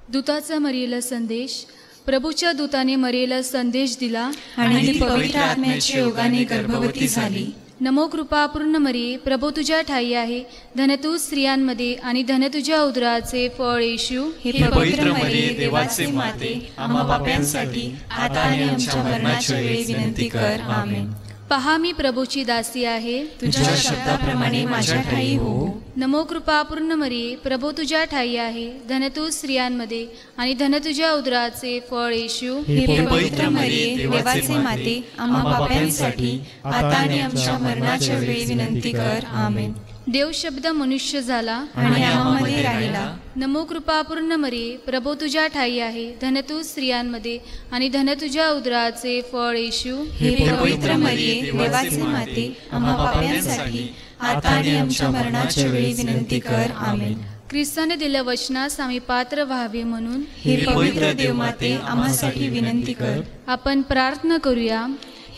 दूताचा मरियेला संदेश. प्रभूच्या दूताने मरियेला संदेश दिला आणि ती पवित्र आत्म्याच्या योगाने गर्भवती झाली. नमो कृपापूर्ण मरिये, प्रभू तुझ्या ठाई आहे. धन तू स्त्रियांमध्ये आणि धन तुझ्या उदराचे फळ येशू. हे पवित्र मरिये, देवाचे माते, आम्हा पाप्यांसाठी आता आणि आमच्या मरणाच्या वेळी विनंती कर. आमेन. पहा, मी प्रभूची दासी आहे. तुझ्या शब्दाप्रमाणे माझ्या ठाई हो. नमो कृपापूर्ण मरिये, प्रभू तुझ्या ठाई आहे. धन तू स्त्रियांमध्ये आणि धन तुझ्या उदराचे फळ येशू. हे पवित्र मरिये, देवाचे माते, आम्हा पाप्यांसाठी आता आणि आमच्या मरणाच्या वेळी विनंती कर. आमेन. देव शब्द मनुष्य झाला आणि आम्हामध्ये राहिला. नमो कृपापूर्ण मरिये, प्रभू तुझ्या ठाई आहे. धन तू स्त्रियांमध्ये आणि धन तुझ्या उदराचे फळ येशू. हे पवित्र मरिये, देवाचे माते, आम्हा पाप्यांसाठी आता आणि आमच्या मरणाच्या वेळी विनंती कर. आमेन. ख्रिस्ताने दिल्या वचनास आम्ही पात्र व्हावे म्हणून हे पवित्र देवमाते, आम्हासाठी विनंती कर. आपण प्रार्थना करूया.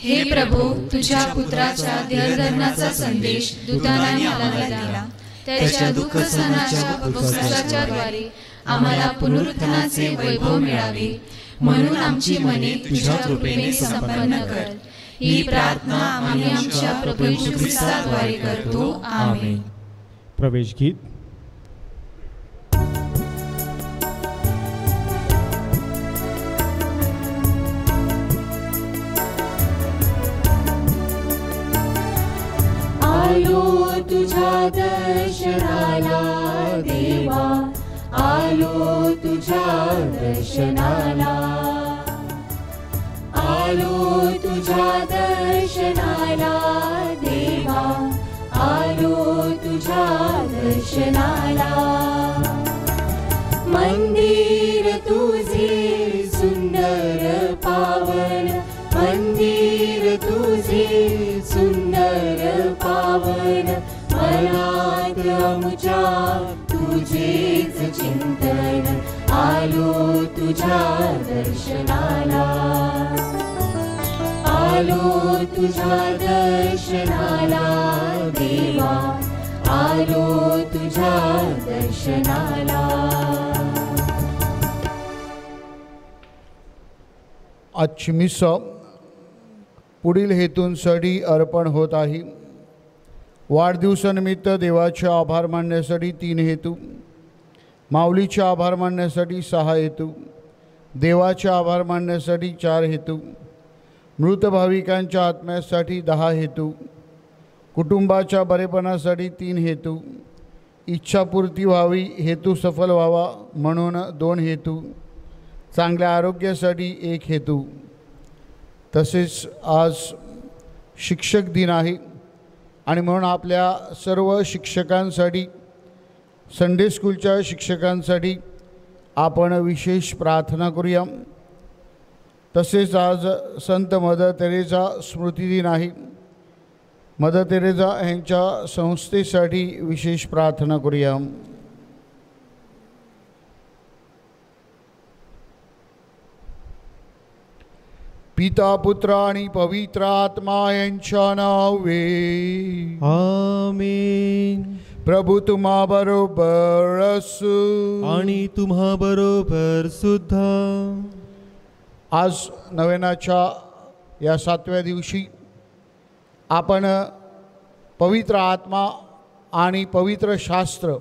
हे प्रभू, तुझ्या पुत्राच्या देहधर्माचा संदेश दूताने मला दिला. त्याच्या दुःख सहनाच्या उपस्थितीच्या द्वारे आम्हाला पुनरुत्थानाचे वैभव मिळावे, म्हणून आमची मने तुझ्या कृपेने संपन्न कर. ही प्रार्थना आम्ही आमच्या प्रभू येशू ख्रिस्ताद्वारे करतो. आमेन. प्रवेश गीत. आलो तुझ्या दर्शनाला देवा, आलो तुझ्या दर्शनाला, आलो तुझ्या दर्शनाला देवा, आलो तुझ्या दर्शनाला. मंदिर तुझे सुंदर पावन, मंदिर तुझे सुंदर पावन, मनात आमच्या तुझेच चिंतन, आलो तुझ्या दर्शनाला, आलो तुझ्या दर्शनाला देवा, आलो तुझ्या दर्शनाला. आजची मिस पुढील हेतूंसाठी अर्पण होत आहे. वाढदिवसानिमित्त देवाचे आभार मानण्यासाठी 3 हेतू, माऊलीचे आभार मानण्यासाठी 6 हेतू, देवाचे आभार मानण्यासाठी 4 हेतू, मृत भाविकांच्या आत्म्यासाठी 10 हेतू, कुटुंबाच्या बरेपणासाठी 3 हेतू, इच्छापूर्ती व्हावी, हेतू सफल व्हावा म्हणून 2 हेतू, चांगल्या आरोग्यासाठी 1 हेतू. तसेच आज शिक्षक दिन आहे आणि म्हणून आपल्या सर्व शिक्षकांसाठी, संडे स्कूलच्या शिक्षकांसाठी आपण विशेष प्रार्थना करूया. तसेच आज संत मदर तेरेसा स्मृती दिन आहे. मदर तेरेसा यांच्या संस्थेसाठी विशेष प्रार्थना करूया. पिता, पुत्र आणि पवित्र आत्मा यांच्या नावे आमीन. प्रभू तुम्हा बरोबर असो आणि तुम्हा बरोबर सुद्धा. आज नवेनाच्या या 7व्या दिवशी आपण पवित्र आत्मा आणि पवित्र शास्त्र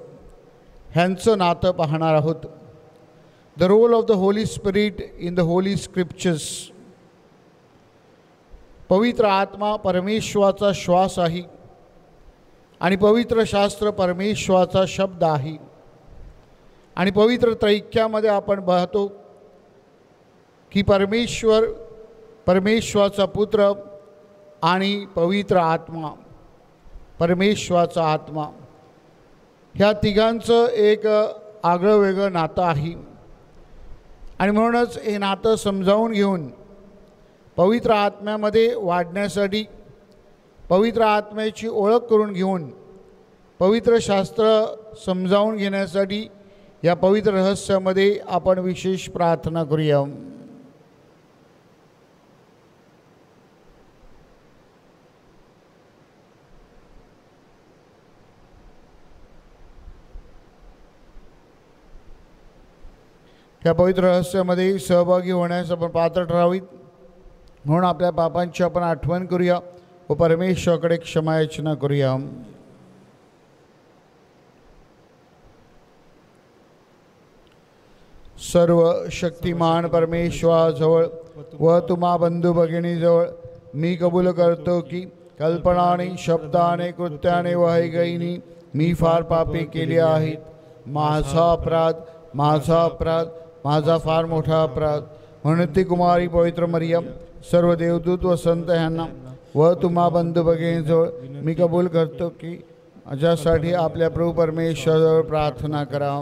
ह्यांचं नातं पाहणार आहोत. The role of the holy spirit in the holy scriptures. पवित्र आत्मा परमेश्वराचा श्वास आहे आणि पवित्र शास्त्र परमेश्वराचा शब्द आहे. आणि पवित्र त्रैक्यामध्ये आपण पाहतो की परमेश्वर, परमेश्वराचा पुत्र आणि पवित्र आत्मा, परमेश्वराचा आत्मा, ह्या तिघांचं एक आगळं वेगळं नातं आहे. आणि म्हणूनच हे नातं समजावून घेऊन पवित्र आत्म्यामध्ये वाढण्यासाठी, पवित्र आत्म्याची ओळख करून घेऊन पवित्र शास्त्र समजावून घेण्यासाठी या पवित्र रहस्यामध्ये आपण विशेष प्रार्थना करूया. ह्या पवित्र रहस्यामध्ये सहभागी होण्यास आपण पात्र ठरावीत म्हणून आपल्या पापांची आपण आठवण करूया व परमेश्वराकडे क्षमायाचना करूया. सर्व शक्तिमान परमेश्वराजवळ व तुम्हा बंधू भगिनीजवळ मी कबूल करतो की कल्पनाने शब्दाने कृत्याने व हैगईने मी फार पापे केली आहेत. माझा अपराध माझा फार मोठा अपराध. म्हणून ती कुमारी पवित्र मरियम सर्व देवदूत व संत ह्यांना व तुम्हा बंधू भगिनीजवळ मी कबूल करतो की माझ्यासाठी आपल्या प्रभू परमेश्वराजवळ प्रार्थना करा.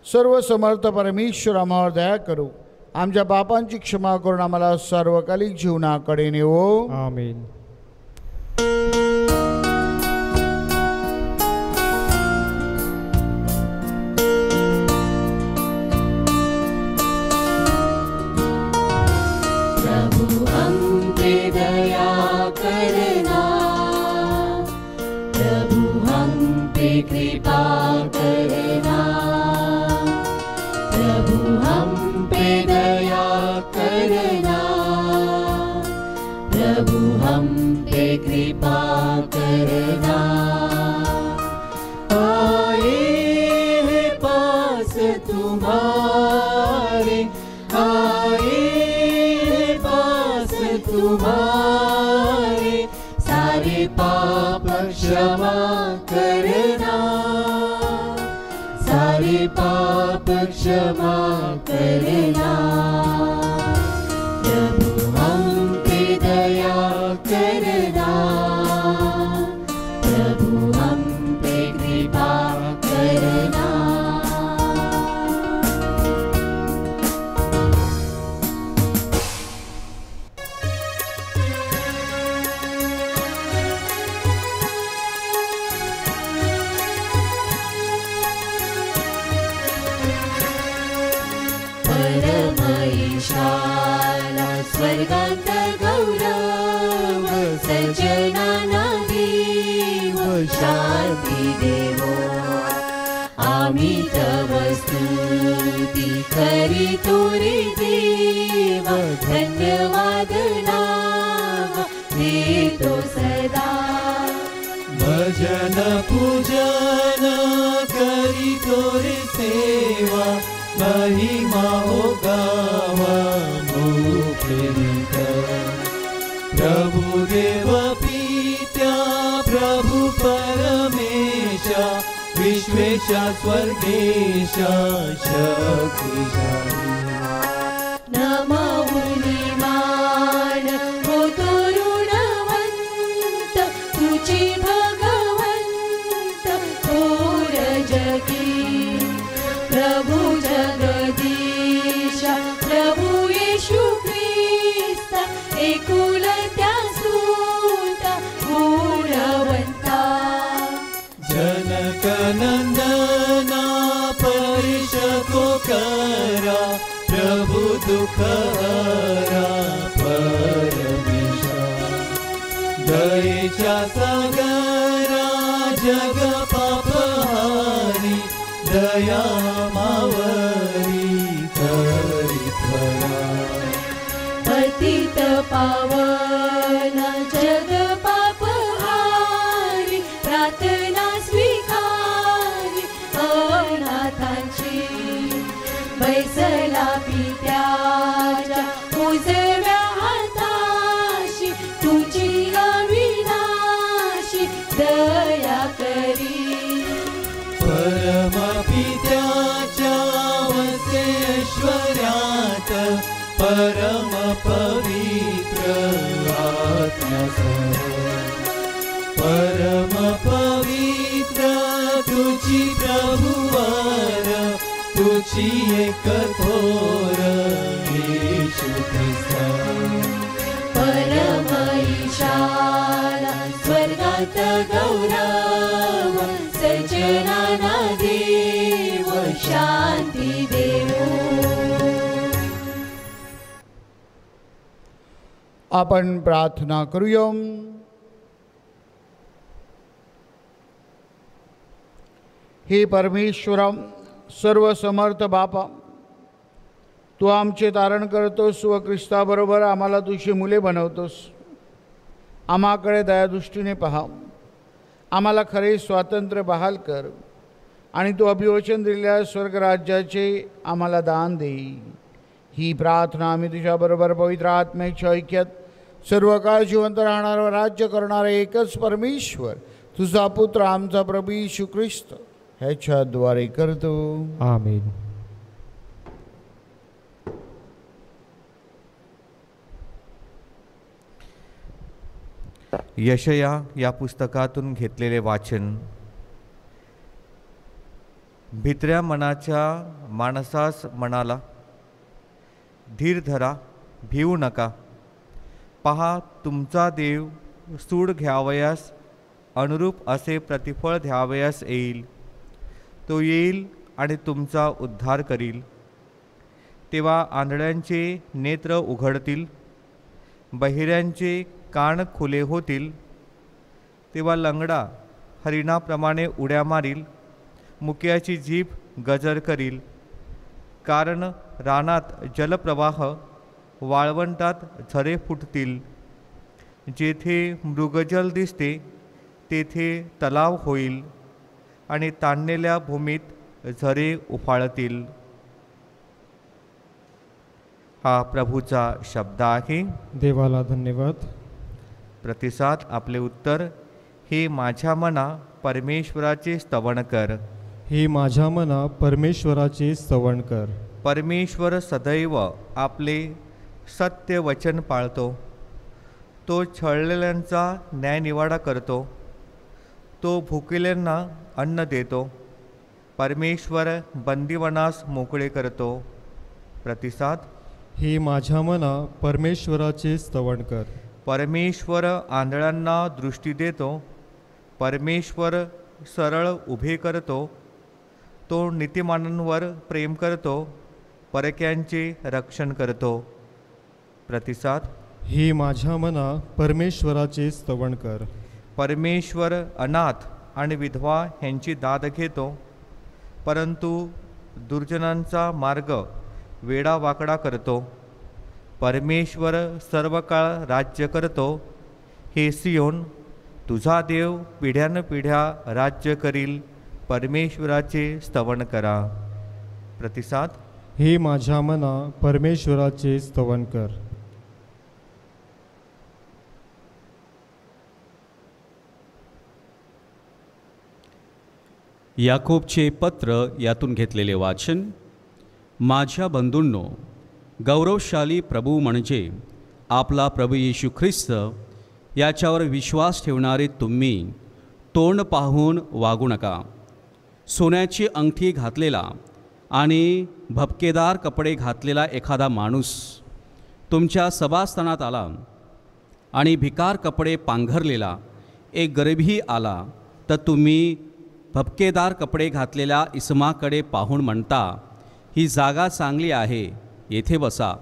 सर्व समर्थ परमेश्वर आम्हावर दया करू, आमच्या पापांची क्षमा करून आम्हाला सार्वकालिक जीवनाकडे नेवो. आमेन. प्रभु हम पे दया करना, प्रभु हम पे कृपा करना, प्रभु हम पे दया करना, प्रभु हम पे कृपा करना. आए हैं पास तुम्हारे, आए हैं पास तुम्हारे, सारे पाप क्षमा करना, सारे पाप क्षमा करना. प्रभु हम पे दया करना, प्रभु हम पे कृपा करना. परमईशाला स्वर्गांत गौरव, सज्जनांना देव शांती देवो. आम्ही तव स्तुती करीतो रे देव, धन्यवाद नाव देतो सदा. भजन पूजन करीतो रे सेवा, महिमा हो गावा मुखेरित. प्रभु देव पित्या प्रभु परमेशा, विश्वेशा स्वर्गेशा शक्तिशाली. नमोनी मान होतो ऋणवंत, तुझी भगवंत थोर जगी. प्रभु जगदीशा प्रभु येशू ख्रिस्ता, एकुलत्या सुता गुणवंता. जनक नंदना परिषको करा, प्रभु दुख हरा परमेशा. दयेच्या सागरा जग पापहारी, दया मावरी करी त्वरा. पतित पावन जग पापहारी, प्रार्थना स्वीकारी अनाथांची. बैसला पित्याच्या उजव्या हाताशी, तुझी अविनाशी दया करी. परम पित्याच्या वसे ऐश्वर्यात, परम पवित्र आत्म्यासह. परम पवित्र तुझी प्रभुवर, तुझी एक थोर येशू ख्रिस्ता. परम ईशाला स्वर्गात गौरव, सज्जनांना देव शांती देवो. आपण प्रार्थना करूया. हे परमेश्वरा, सर्व समर्थ बापा, तू आमचे तारण करतोस व ख्रिस्ताबरोबर आम्हाला तुझी मुले बनवतोस. आम्हाकडे दयादृष्टीने पहा. आम्हाला खरे स्वातंत्र्य बहाल कर आणि तू अभिवचन दिलेल्या स्वर्गराज्याचे आम्हाला दान दे. ही प्रार्थना आम्ही तुझ्याबरोबर पवित्र आत्म्याच्या ऐक्यात सर्व काळ जिवंत राहणारा व राज्य करणारा एकच परमेश्वर तुझा पुत्र आमचा प्रभू येशू ख्रिस्त ह्याच्याद्वारे करतो. आमेन. यशया या पुस्तकातून घेतलेले वाचन. भित्र्या मनाच्या माणसास म्हणाला, धीर धरा, भिवू नका. पहा, तुमचा देव सूड घ्यावयास अनुरूप असे प्रतिफळ द्यावयास येईल. तो येईल आणि तुमचा उद्धार करील. तेव्हा आंधळ्यांचे नेत्र उघडतील, बहिऱ्यांचे कान खुले होतील. तेव्हा लंगडा हरिणाप्रमाणे उड्या मारील, मुक्याची जीभ गजर करील. कारण रानात जलप्रवाह, वाळवंटात झरे फुटतील. जेथे मृगजल दिसते तेथे तलाव होईल आणि ताणलेल्या भूमीत झरे उफाळतील. हा प्रभूचा शब्द आहे. देवाला धन्यवाद. प्रतिसाद आपले उत्तर. हे माझ्या मना परमेश्वराचे स्तवन कर. हे माझ्या मना परमेश्वराचे स्तवन कर. परमेश्वर सदैव आपले सत्य वचन पाळतो. तो छळलेल्यांचा न्यायनिवाडा करतो. तो भुकेल्यांना अन्न देतो. परमेश्वर बंदिवानास मोकळे करतो. प्रतिसाद. हे माझ्या मना परमेश्वराचे स्तवन कर. परमेश्वर आंधळ्यांना दृष्टी देतो. परमेश्वर सरळ उभे करतो. तो नीतिमानांवर प्रेम करतो. परक्यांचे रक्षण करतो. प्रतिसाद. हे माझ्या मना परमेश्वराचे स्तवन कर. परमेश्वर अनाथ आणि विधवा ह्यांची दाद घेतो. परंतु दुर्जनांचा मार्ग वेडावाकडा करतो. परमेश्वर सर्व काळ राज्य करतो. हे सियोन, तुझा देव पिढ्यानपिढ्या राज्य करील. परमेश्वराचे स्तवन करा. प्रतिसाद. हे माझ्या मना परमेश्वराचे स्तवन कर. याकोबचे पत्र यातून घेतलेले वाचन. माझ्या बंधूंनो, गौरवशाली प्रभू म्हणजे आपला प्रभू येशू ख्रिस्त याच्यावर विश्वास ठेवणारे तुम्ही तोंड पाहून वागू नका. सोन्याची अंगठी घातलेला आणि भपकेदार कपडे घातलेला एखादा माणूस तुमच्या सभास्थानात आला आणि भिकार कपडे पांघरलेला एक गरीबही आला, तर तुम्ही भपकेदार कपडे घातलेल्या इसमाकडे पाहून म्हणता, ही जागा चांगली आहे, येथे बसा.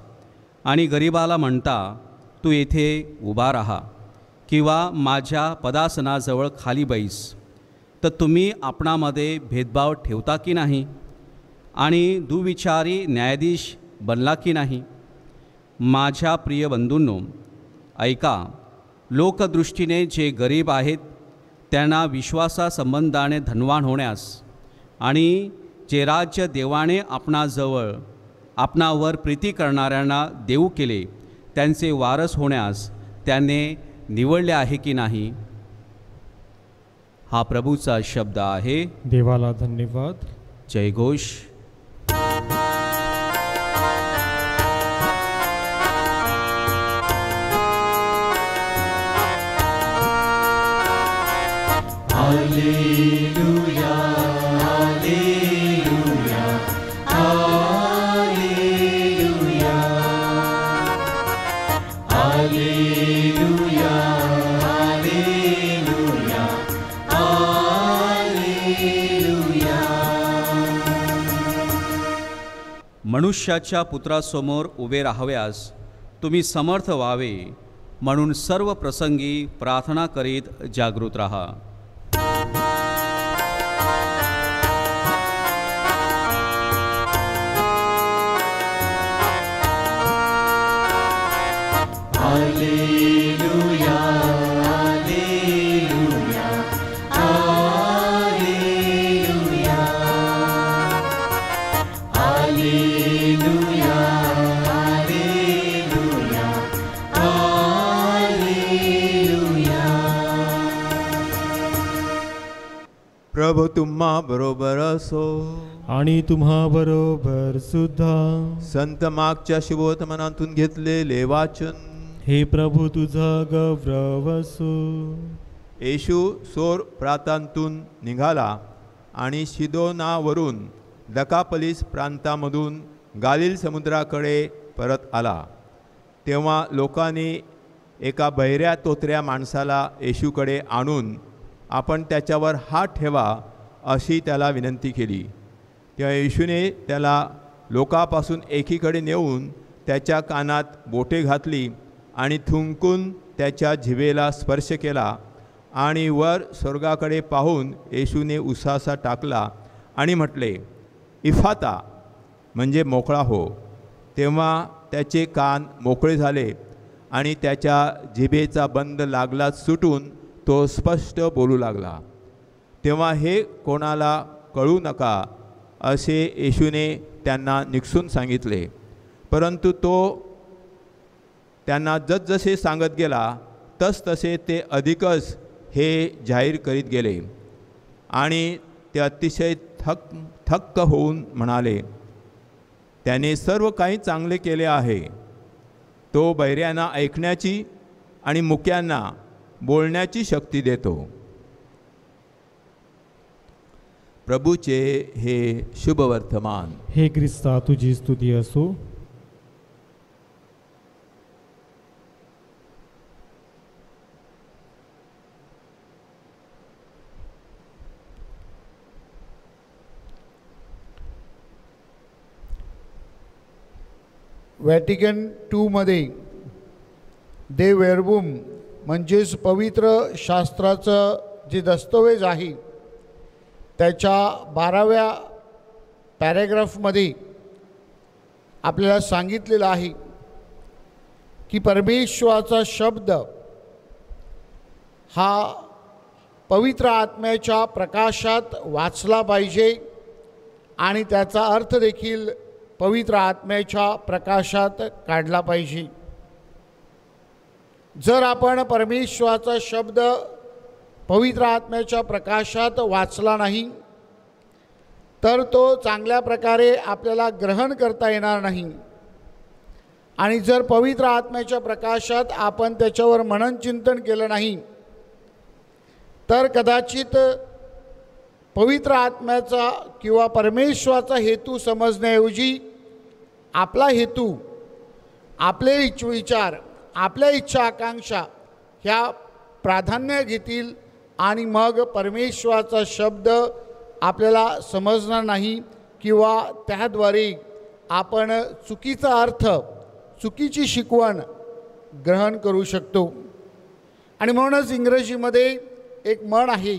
आणि गरीबाला म्हणता, तू येथे उभा राहा किंवा माझ्या पदासनाजवळ खाली बैस. तर तुम्ही आपणामध्ये भेदभाव ठेवता की नाही आणि दुविचारी न्यायाधीश बनला की नाही. माझ्या प्रिय बंधूंनो, ऐका. लोकदृष्टीने जे गरीब आहेत त्यांना विश्वासासंबंधाने धनवान होण्यास आणि जे राज्य देवाने आपणावर प्रीती करणाऱ्यांना देऊ केले त्यांचे वारस होण्यास त्याने निवडले आहे की नाही. हा प्रभूचा शब्द आहे. देवाला धन्यवाद. जयघोष. Hallelujah, hallelujah, hallelujah, hallelujah, hallelujah, hallelujah. मनुष्याच्या पुत्रासमोर उभे राहाव्यास तुम्ही समर्थ व्हावे म्हणून सर्व प्रसंगी प्रार्थना करीत जागृत राहा. प्रभू तुम्हा बरोबर असो. आणि तुम्हा बरोबर सुद्धा. संत मागच्या शुभवर्तमानातून घेतलेले वाचन. हे प्रभू तुझा गौरव असो. येशू सोर प्रांतातून निघाला आणि शिदोनावरून दकापलीस प्रांतामधून गालिल समुद्राकडे परत आला. तेव्हा लोकांनी एका बहिऱ्या तोतऱ्या माणसाला येशूकडे आणून आपण त्याच्यावर हात ठेवा अशी त्याला विनंती केली. तेव्हा येशूने त्याला लोकांपासून एकीकडे नेऊन त्याच्या कानात बोटे घातली आणि थुंकून त्याच्या जिभेला स्पर्श केला आणि वर स्वर्गाकडे पाहून येशूने उसासा टाकला आणि म्हटले, इफाता, म्हणजे मोकळा हो. तेव्हा त्याचे कान मोकळे झाले आणि त्याच्या जिभेचा बंद लागला सुटून तो स्पष्ट बोलू लागला. तेव्हा हे कोणाला कळू नका असे येशूने त्यांना निक्षून सांगितले. परंतु तो त्यांना जसजसे सांगत गेला तसतसे ते अधिकच हे जाहीर करीत गेले. आणि ते अतिशय थक्क होऊन म्हणाले, त्याने सर्व काही चांगले केले आहे. तो बहिऱ्यांना ऐकण्याची आणि मुक्यांना बोलण्याची शक्ती देतो. प्रभूचे हे शुभवर्तमान. हे ख्रिस्ता तुझी स्तुती असो. व्हॅटिकन II दे वेरबुम म्हणजेच पवित्र शास्त्राचं जे दस्तऐवज आहे त्याच्या 12व्या पॅरेग्राफमध्ये आपल्याला सांगितलेलं आहे की परमेश्वराचा शब्द हा पवित्र आत्म्याच्या प्रकाशात वाचला पाहिजे आणि त्याचा अर्थ देखील पवित्र आत्म्याच्या प्रकाशात काढला पाहिजे. जर आपण परमेश्वराचा शब्द पवित्र आत्म्याच्या प्रकाशात वाचला नाही तर तो चांगल्या प्रकारे आपल्याला ग्रहण करता येणार नाही. आणि जर पवित्र आत्म्याच्या प्रकाशात आपण त्याच्यावर मनन चिंतन केलं नाही तर कदाचित पवित्र आत्म्याचा किंवा परमेश्वराचा हेतू समजण्याऐवजी आपला हेतू, आपले विचार, आपल्या इच्छा आकांक्षा ह्या प्राधान्य घेतील आणि मग परमेश्वराचा शब्द आपल्याला समजणार नाही किंवा त्याद्वारे आपण चुकीचा अर्थ, चुकीची शिकवण ग्रहण करू शकतो. आणि म्हणूनच इंग्रजीमध्ये एक म्हण आहे,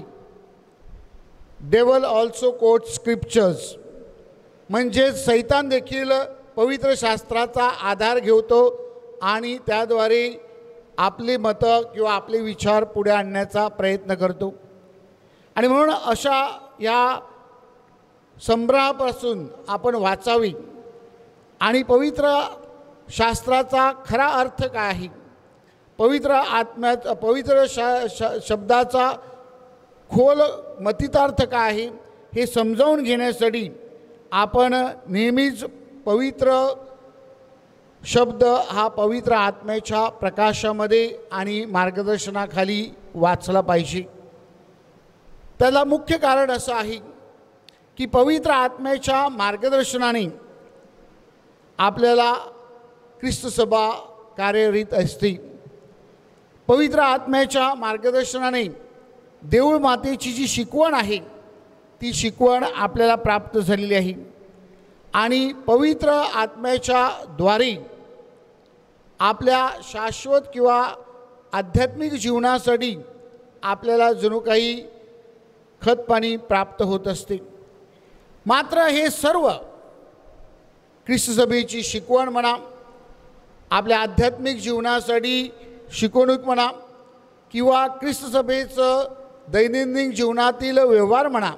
डेव्हल ऑल्सो कोट स्क्रिप्चर्स, म्हणजे सैतान देखील पवित्र शास्त्राचा आधार घेतो आणि त्याद्वारे आपली मतं किंवा आपले विचार पुढे आणण्याचा प्रयत्न करतो. आणि म्हणून अशा या संभ्रमापासून आपण वाचावी आणि पवित्र शास्त्राचा खरा अर्थ काय आहे, पवित्र शब्दाचा खोल मतितार्थ काय आहे हे समजावून घेण्यासाठी आपण नेहमीच पवित्र शब्द हा पवित्र आत्म्याच्या प्रकाशामध्ये आणि मार्गदर्शनाखाली वाचला पाहिजे. त्याला मुख्य कारण असं आहे की पवित्र आत्म्याच्या मार्गदर्शनाने आपल्याला ख्रिस्त सभा कार्यरत असते. पवित्र आत्म्याच्या मार्गदर्शनाने देऊळ मातेची जी शिकवण आहे ती शिकवण आपल्याला प्राप्त झालेली आहे. आणि पवित्र आत्म्याच्या द्वारे आपल्या शाश्वत किंवा आध्यात्मिक जीवनासाठी आपल्याला जणू काही खतपाणी प्राप्त होत असते. मात्र हे सर्व ख्रिस्त सभेची शिकवण म्हणा, आपल्या आध्यात्मिक जीवनासाठी शिकवणूक म्हणा किंवा ख्रिस्त सभेचं दैनंदिन जीवनातील व्यवहार म्हणा,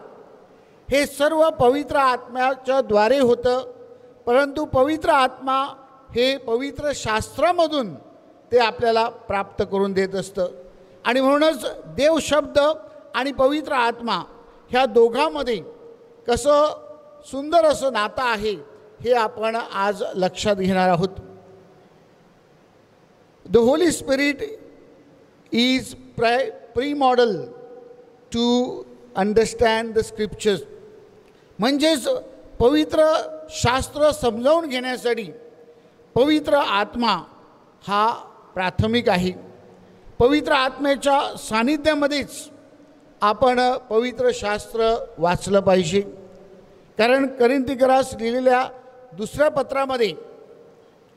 हे सर्व पवित्र आत्म्याच्या द्वारे होतं. परंतु पवित्र आत्मा हे पवित्र शास्त्रामधून ते आपल्याला प्राप्त करून देत असतं. आणि म्हणूनच देव शब्द आणि पवित्र आत्मा ह्या दोघांमध्ये कसं सुंदर असं नातं आहे हे आपण आज लक्षात घेणार आहोत. The holy spirit is pre model to understand the scriptures. म्हणजेच पवित्र शास्त्र समजावून घेण्यासाठी पवित्र आत्मा हा प्राथमिक आहे. पवित्र आत्म्याच्या सानिध्यामध्येच आपण पवित्र शास्त्र वाचलं पाहिजे. कारण करिंथीकरास लिहिलेल्या दुसऱ्या पत्रामध्ये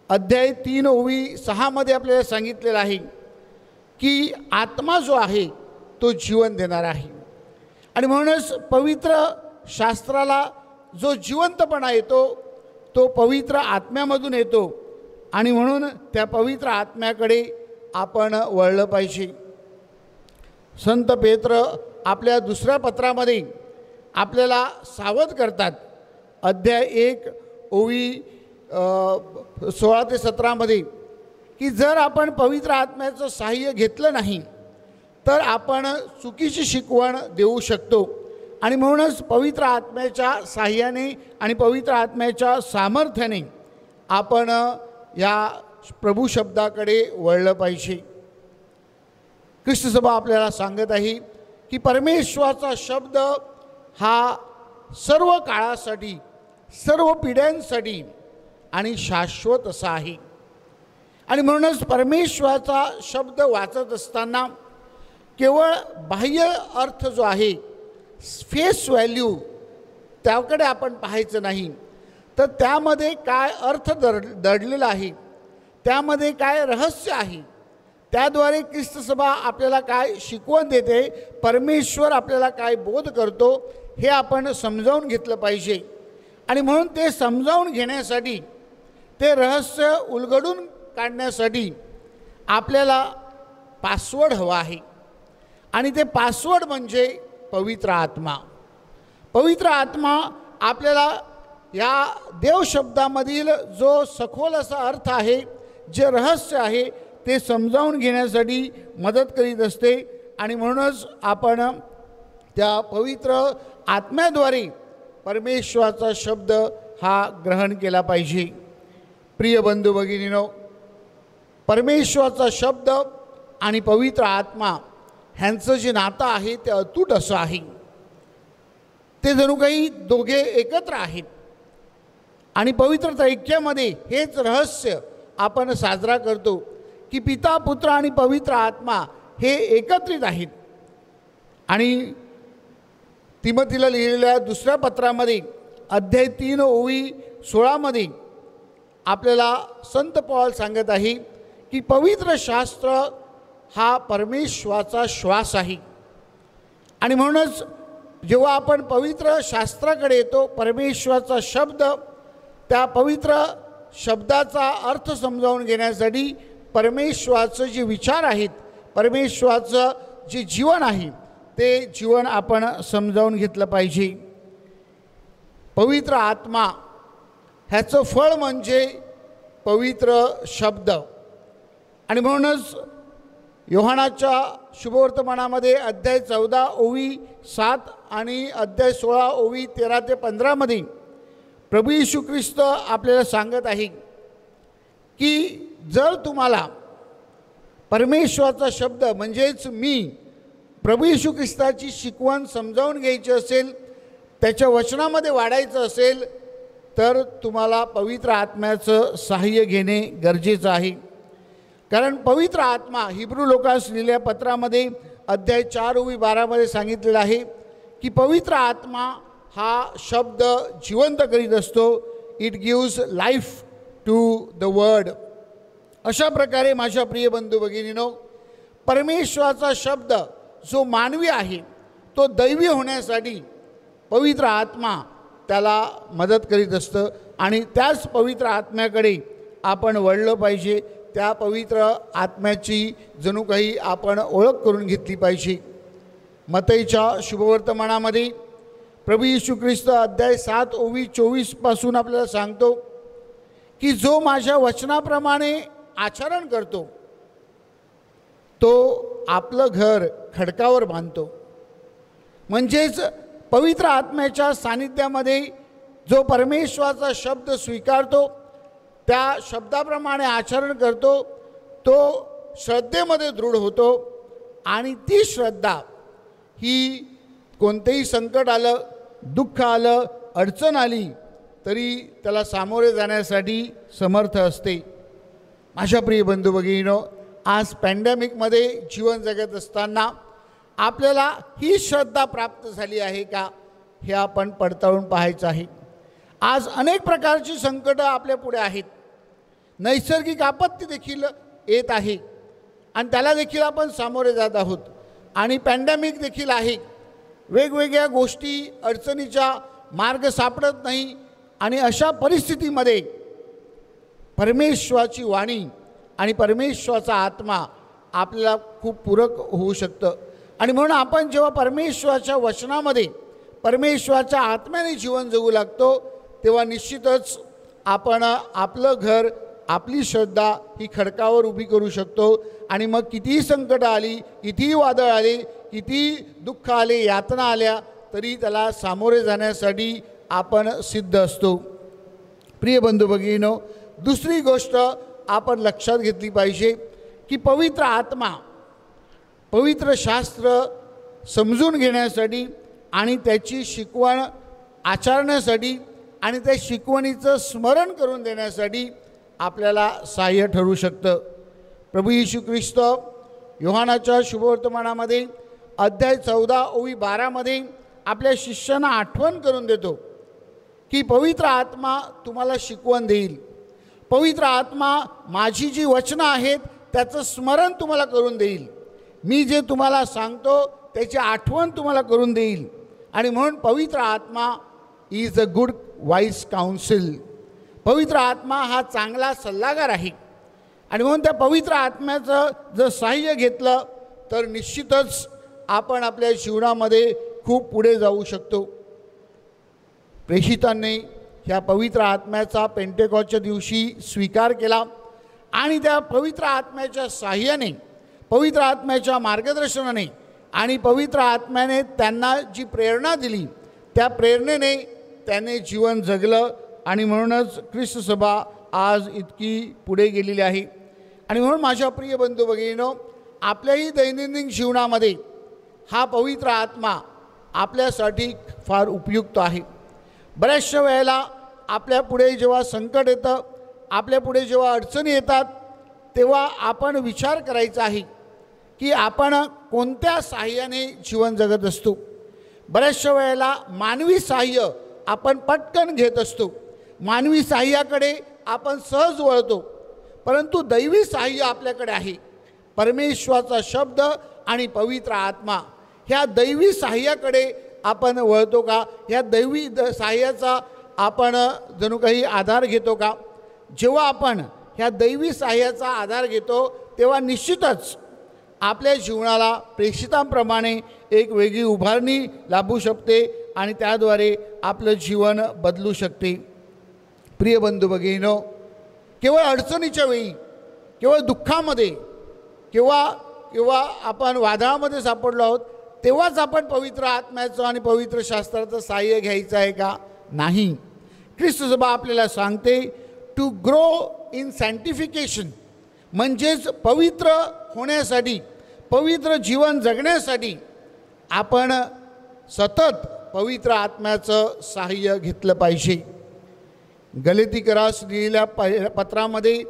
अध्याय 3:6 आपल्याला सांगितलेलं आहे की आत्मा जो आहे तो जीवन देणारा आहे. आणि म्हणूनच पवित्र शास्त्राला जो जिवंतपणा येतो तो पवित्र आत्म्यामधून येतो आणि म्हणून त्या पवित्र आत्म्याकडे आपण वळलं पाहिजे. संत पेत्र आपल्या दुसऱ्या पत्रामध्ये आपल्याला सावध करतात. अध्याय 1:16-17 की जर आपण पवित्र आत्म्याचं सहाय्य घेतलं नाही तर आपण चुकीची शिकवण देऊ शकतो. आणि म्हणूनच पवित्र आत्म्याच्या सहाय्याने आणि पवित्र आत्म्याच्या सामर्थ्याने आपण या प्रभू शब्दाकडे वळलं पाहिजे. ख्रिस्त सभा आपल्याला सांगत आहे की परमेश्वराचा शब्द हा सर्व काळासाठी, सर्व पिढ्यांसाठी आणि शाश्वत असा आहे. आणि म्हणूनच परमेश्वराचा शब्द वाचत असताना केवळ बाह्य अर्थ जो आहे, फेस व्हॅल्यू, त्याकडे आपण पाहायचं नाही, तर त्यामध्ये काय अर्थ दडलेला आहे, त्यामध्ये काय रहस्य आहे, त्याद्वारे ख्रिस्त सभा आपल्याला काय शिकवण देते, परमेश्वर आपल्याला काय बोध करतो हे आपण समजावून घेतलं पाहिजे. आणि म्हणून ते समजावून घेण्यासाठी, ते रहस्य उलगडून काढण्यासाठी आपल्याला पासवर्ड हवा आहे. आणि ते पासवर्ड म्हणजे पवित्र आत्मा. पवित्र आत्मा आपल्याला या देवशब्दामधील जो सखोल असा अर्थ आहे, जे रहस्य आहे, ते समजावून घेण्यासाठी मदत करीत असते. आणि म्हणूनच आपण त्या पवित्र आत्म्याद्वारे परमेश्वराचा शब्द हा ग्रहण केला पाहिजे. प्रिय बंधू भगिनीनो, परमेश्वराचा शब्द आणि पवित्र आत्मा ह्यांचं जे नातं आहे ते अतूट असं आहे. ते जणू काही दोघे एकत्र आहेत. आणि पवित्र ऐक्यामध्ये हेच रहस्य आपण साजरा करतो की पिता, पुत्र आणि पवित्र आत्मा हे एकत्रित आहेत. आणि तिमोथीला लिहिलेल्या दुसऱ्या पत्रामध्ये अध्याय 3:16 आपल्याला संत पौल सांगत आहे की पवित्र शास्त्र हा परमेश्वराचा श्वास आहे. आणि म्हणूनच जेव्हा आपण पवित्र शास्त्राकडे येतो, परमेश्वराचा शब्द, त्या पवित्र शब्दाचा अर्थ समजावून घेण्यासाठी परमेश्वराचं जे विचार आहेत, परमेश्वराचं जे जीवन आहे, ते जीवन आपण समजावून घेतलं पाहिजे. पवित्र आत्मा ह्याचं फळ म्हणजे पवित्र शब्द. आणि म्हणूनच योहानाच्या शुभवर्तमानामध्ये अध्याय 14:7 आणि अध्याय 16:13-15 प्रभू येशू ख्रिस्त आपल्याला सांगत आहे की जर तुम्हाला परमेश्वराचा शब्द म्हणजेच मी, प्रभू येशू ख्रिस्ताची शिकवण समजावून घ्यायची असेल, त्याच्या वचनामध्ये वाढायचं असेल, तर तुम्हाला पवित्र आत्म्याचं सहाय्य घेणे गरजेचं आहे. कारण पवित्र आत्मा हिब्रू लोकांस लिहिलेल्या पत्रामध्ये अध्याय 4:12 सांगितलेलं आहे की पवित्र आत्मा हा शब्द जिवंत करीत असतो. It gives life to the word. अशा प्रकारे माझ्या प्रिय बंधू भगिनीनो, परमेश्वराचा शब्द जो मानवी आहे तो दैवी होण्यासाठी पवित्र आत्मा त्याला मदत करीत असतं. आणि त्याच पवित्र आत्म्याकडे आपण वळलं पाहिजे. त्या पवित्र आत्म्याची जणू काही आपण ओळख करून घेतली पाहिजे. मत्तईच्या शुभवर्तमानामध्ये प्रभू येशू ख्रिस्त अध्याय 7:24 आपल्याला सांगतो की जो माझ्या वचनाप्रमाणे आचरण करतो तो आपलं घर खडकावर बांधतो. म्हणजेच पवित्र आत्म्याच्या सानिध्यामध्ये जो परमेश्वराचा शब्द स्वीकारतो, त्या शब्दाप्रमाणे आचरण करतो, तो श्रद्धेमध्ये दृढ होतो आणि ती श्रद्धा ही कोणतेही संकट आलं, दुःख आलं, अडचण आली तरी त्याला सामोरे जाण्यासाठी समर्थ असते. माझ्या प्रिय बंधू भगिनींनो, आज पॅन्डेमिकमध्ये जीवन जगत असताना आपल्याला ही श्रद्धा प्राप्त झाली आहे का हे आपण पडताळून पाहायचं आहे. आज अनेक प्रकारची संकटं आपल्या पुढे आहेत. नैसर्गिक आपत्ती देखील येत आहे आणि त्याला देखील आपण सामोरे जात आहोत. आणि पॅन्डेमिक देखील आहे. वेगवेगळ्या गोष्टी अडचणीचा मार्ग सापडत नाही आणि अशा परिस्थितीमध्ये परमेश्वराची वाणी आणि परमेश्वराचा आत्मा आपल्याला खूप पूरक होऊ शकतं. आणि म्हणून आपण जेव्हा परमेश्वराच्या वचनामध्ये परमेश्वराच्या आत्म्याने जीवन जगू लागतो तेव्हा निश्चितच आपण आपलं घर, आपली श्रद्धा ही खडकावर उभी करू शकतो. आणि मग कितीही संकट आली, कितीही वादळ आले, किती दुःख आले, यातना आल्या तरी त्याला सामोरे जाण्यासाठी आपण सिद्ध असतो. प्रिय बंधू भगिनींनो, दुसरी गोष्ट आपण लक्षात घेतली पाहिजे की पवित्र आत्मा पवित्र शास्त्र समजून घेण्यासाठी आणि त्याची शिकवण आचरण्यासाठी आणि त्या शिकवणीचं स्मरण करून देण्यासाठी आपल्याला सहाय्य ठरू शकतं. प्रभू येशू ख्रिस्त योहानाच्या शुभवर्तमानामध्ये अध्याय 14 ओवी 12 आपल्या शिष्यांना आठवण करून देतो की पवित्र आत्मा तुम्हाला शिकवण देईल. पवित्र आत्मा माझी जी वचनं आहेत त्याचं स्मरण तुम्हाला करून देईल. मी जे तुम्हाला सांगतो त्याची आठवण तुम्हाला करून देईल. आणि म्हणून पवित्र आत्मा is a good wise council. पवित्र आत्मा हा चांगला सल्लागार आहे. आणि म्हणून त्या पवित्र आत्म्याचं जर सहाय्य घेतलं तर निश्चितच आपण आपल्या जीवनामध्ये खूप पुढे जाऊ शकतो. प्रेषितांनी ह्या पवित्र आत्म्याचा पेंटेकॉस्टच्या दिवशी स्वीकार केला आणि त्या पवित्र आत्म्याच्या सहाय्याने, पवित्र आत्म्याच्या मार्गदर्शनाने आणि पवित्र आत्म्याने त्यांना जी प्रेरणा दिली त्या प्रेरणेने त्याने जीवन जगलं. आणि म्हणूनच ख्रिस्त सभा आज इतकी पुढे गेलेली आहे. आणि म्हणून माझ्या प्रिय बंधू भगिनींनो, आपल्याही दैनंदिन जीवनामध्ये हा पवित्र आत्मा आपल्यासाठी फार उपयुक्त आहे. बऱ्याचशा वेळेला आपल्या पुढे जेव्हा संकट येतं, आपल्या पुढे जेव्हा अडचणी येतात तेव्हा आपण विचार करायचा आहे की आपण कोणत्या सहाय्याने जीवन जगत असतो. बऱ्याचशा वेळेला मानवी सहाय्य आपण पटकन घेत असतो, मानवी सहाय्याकडे आपण सहज वळतो, परंतु दैवी सहाय्य आपल्याकडे आहे. परमेश्वराचा शब्द आणि पवित्र आत्मा ह्या दैवी सहाय्याकडे आपण वळतो का? ह्या दैवी सहाय्याचा आपण जणू काही आधार घेतो का? जेव्हा आपण ह्या दैवी सहाय्याचा आधार घेतो तेव्हा निश्चितच आपल्या जीवनाला प्रेषितांप्रमाणे एक वेगळी उभारणी लाभू शकते आणि त्याद्वारे आपलं जीवन बदलू शकते. प्रिय बंधू भगिनींनो, केवळ अडचणीच्या वेळी, केवळ दुःखामध्ये, केव्हा आपण वादळामध्ये सापडलो आहोत तेव्हाच आपण पवित्र आत्म्याचं आणि पवित्र शास्त्राचं सहाय्य घ्यायचं आहे का? नाही. ख्रिस्त सभा आपल्याला सांगते टू ग्रो इन सँटिफिकेशन, म्हणजेच पवित्र होण्यासाठी, पवित्र जीवन जगण्यासाठी आपण सतत पवित्र आत्म्याचं सहाय्य घेतलं पाहिजे. गलातीकरास लिहिलेल्या पत्रामध्ये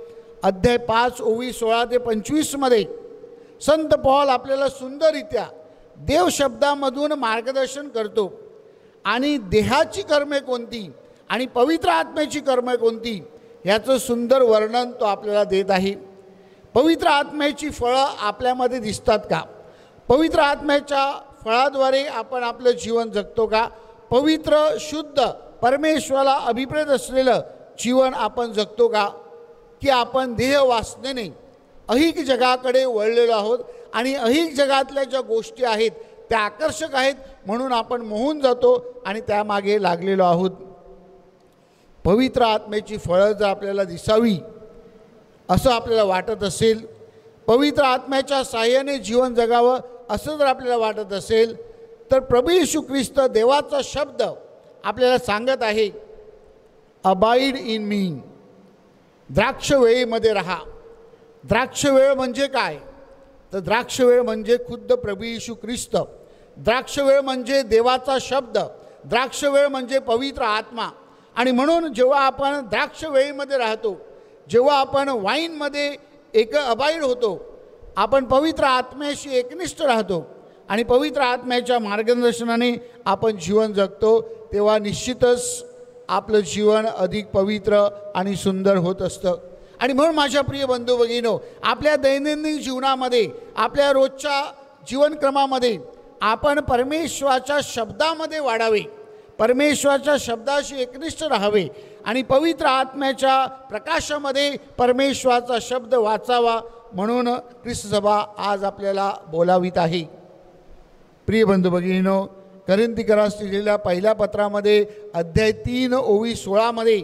अध्याय 5 ओवी 16 ते 25 संत पौल आपल्याला सुंदररित्या देव शब्दामधून मार्गदर्शन करतो आणि देहाची कर्मे कोणती आणि पवित्र आत्म्याची कर्मे कोणती ह्याचं सुंदर वर्णन तो आपल्याला देत आहे. पवित्र आत्म्याची फळं आपल्यामध्ये दिसतात का? पवित्र आत्म्याच्या फळाद्वारे आपण आपलं जीवन जगतो का? पवित्र, शुद्ध, परमेश्वराला अभिप्रेत असलेलं जीवन आपण जगतो का? की आपण देह वासनेने अहिक जगाकडे वळलेलो आहोत आणि अहिक जगातल्या ज्या गोष्टी आहेत त्या आकर्षक आहेत म्हणून आपण मोहून जातो आणि त्यामागे लागलेलो आहोत. पवित्र आत्म्याची फळं जर आपल्याला दिसावी असं आपल्याला वाटत असेल, पवित्र आत्म्याच्या साह्याने जीवन जगावं असं जर आपल्याला वाटत असेल तर प्रभू येशू ख्रिस्त देवाचा शब्द आपल्याला सांगत आहे, अबाईड इन मी, द्राक्षवेळीमध्ये राहा. द्राक्षवेळ म्हणजे काय? तर द्राक्षवेळ म्हणजे खुद्द प्रभू येशू ख्रिस्त. द्राक्षवेळ म्हणजे देवाचा शब्द. द्राक्षवेळ म्हणजे पवित्र आत्मा. आणि म्हणून जेव्हा आपण द्राक्षवेळीमध्ये राहतो, जेव्हा आपण वाईनमध्ये अबाईड होतो, आपण पवित्र आत्म्याशी एकनिष्ठ राहतो आणि पवित्र आत्म्याच्या मार्गदर्शनाने आपण जीवन जगतो, तेव्हा निश्चितच आपलं जीवन अधिक पवित्र आणि सुंदर होत असतं. आणि म्हणून माझ्या प्रिय बंधू भगिनींनो, आपल्या दैनंदिन जीवनामध्ये, आपल्या रोजच्या जीवनक्रमामध्ये आपण परमेश्वराच्या शब्दामध्ये वाढावे, परमेश्वराच्या शब्दाशी एकनिष्ठ राहावे आणि पवित्र आत्म्याच्या प्रकाशामध्ये परमेश्वराचा शब्द वाचावा, म्हणून ख्रिस्त सभा आज आपल्याला बोलावित आहे. प्रिय बंधू भगिनींनो, करिंथीकरास लिहिलेल्या पहिल्या पत्रामध्ये अध्याय 3 ओवी 16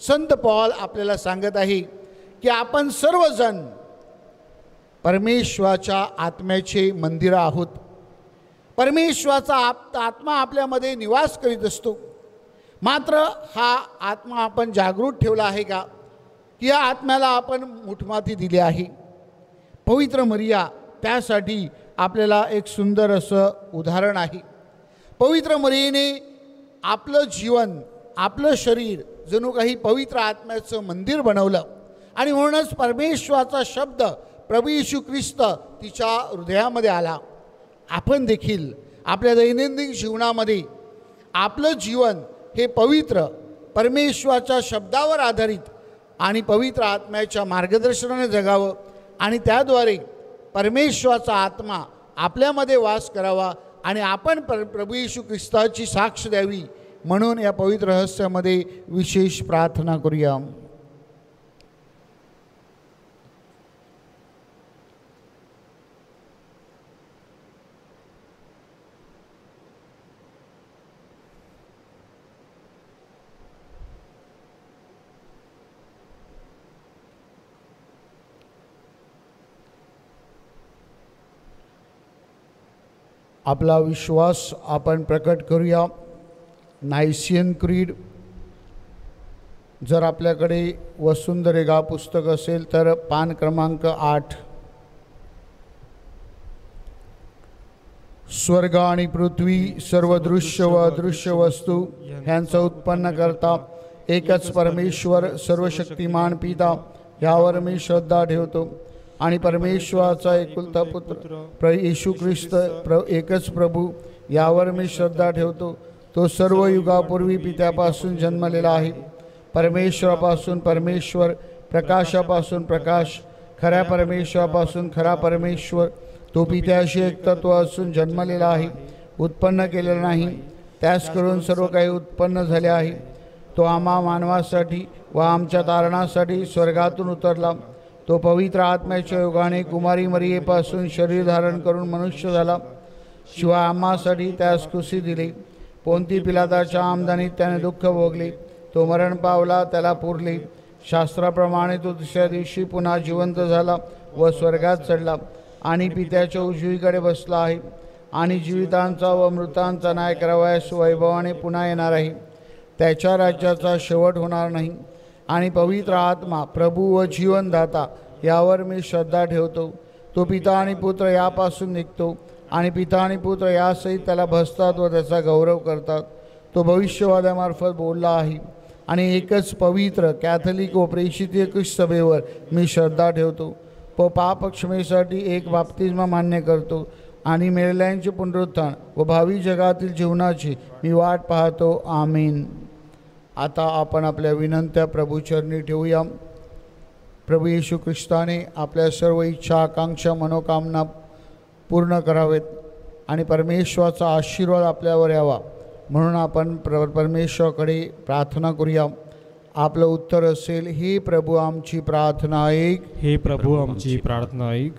संत पॉल आपल्याला सांगत आहे की आपण सर्वजण परमेश्वराच्या आत्म्याचे मंदिर आहोत. परमेश्वराचा आत्मा आपल्यामध्ये निवास करीत असतो. मात्र हा आत्मा आपण जागृत ठेवला आहे का, की या आत्म्याला आपण मुठमाती दिली आहे? पवित्र मरिया त्यासाठी आपल्याला एक सुंदर असं उदाहरण आहे. पवित्र मरियेने आपलं जीवन, आपलं शरीर जणू काही पवित्र आत्म्याचं मंदिर बनवलं आणि म्हणूनच परमेश्वराचा शब्द प्रभू येशू ख्रिस्त तिच्या हृदयामध्ये आला. आपण देखील आपल्या दैनंदिन जीवनामध्ये आपलं जीवन हे पवित्र परमेश्वराच्या शब्दावर आधारित आणि पवित्र आत्म्याच्या मार्गदर्शनाने जगावं आणि त्याद्वारे परमेश्वराचा आत्मा आपल्यामध्ये वास करावा आणि आपण प्रभू येशू ख्रिस्ताची साक्ष द्यावी, म्हणून या पवित्र रहस्यामध्ये विशेष प्रार्थना करूया. आपला विश्वास आपण प्रकट करूया. नायसियन क्रीड. जर आपल्याकडे वसुंधरेगा पुस्तक असेल तर पान क्रमांक 8. स्वर्ग आणि पृथ्वी, सर्व दृश्य व अदृश्य वस्तू ह्यांचं उत्पन्न करता एकच परमेश्वर सर्वशक्तिमान पिता, ह्यावर मी श्रद्धा ठेवतो. आणि परमेश्वराचा एकुलता पुत्र येशू ख्रिस्त एकच प्रभू, यावर मी श्रद्धा ठेवतो. तो सर्व युगापूर्वी पित्यापासून जन्मलेला आहे, परमेश्वरापासून परमेश्वर, प्रकाशापासून प्रकाश, खऱ्या परमेश्वरापासून खरा परमेश्वर. तो पित्याशी एकतत्व असून जन्मलेला आहे, उत्पन्न केलेला नाही, त्यास करून सर्व काही उत्पन्न झाले आहे. तो आम्हा मानवासाठी व आमच्या तारणासाठी स्वर्गातून उतरला. तो पवित्र आत्म्याच्या योगाने कुमारी मरियेपासून शरीर धारण करून मनुष्य झाला. शिवाय आम्हासाठी त्यास खुशी दिली. पोंती पिलाताच्या आमदानीत त्याने दुःख भोगले. तो मरण पावला, त्याला पुरले. शास्त्राप्रमाणे तो दुसऱ्या दिवशी पुन्हा जिवंत झाला व स्वर्गात चढला आणि पित्याच्या उजवीकडे बसला आहे आणि जीवितांचा व मृतांचा न्याय करावयास वैभवाने पुन्हा येणार आहे. त्याच्या राज्याचा शेवट होणार नाही. आणि पवित्र आत्मा प्रभू व जीवनदाता, यावर मी श्रद्धा ठेवतो. तो पिता आणि पुत्र यापासून निघतो आणि पिता आणि पुत्र यासहित त्याला भसतात व त्याचा गौरव करतात. तो भविष्यवादामार्फत बोलला आहे. आणि एकच पवित्र कॅथलिक व प्रेषित एकच सभेवर मी श्रद्धा ठेवतो. पापक्षमेसाठी एक बाप्तिस्मा मान्य करतो आणि मेलेल्यांचे पुनरुत्थान व भावी जगातील जीवनाची मी वाट पाहतो. आमीन. आता आपण आपल्या विनंत्या प्रभूचरणी ठेवूया. प्रभू येशू ख्रिस्ताने आपल्या सर्व इच्छा, आकांक्षा, मनोकामना पूर्ण करावेत आणि परमेश्वराचा आशीर्वाद आपल्यावर यावा, म्हणून आपण परमेश्वराकडे प्रार्थना करूया. आपलं उत्तर असेल, हे प्रभू आमची प्रार्थना ऐक. हे प्रभू आमची प्रार्थना ऐक.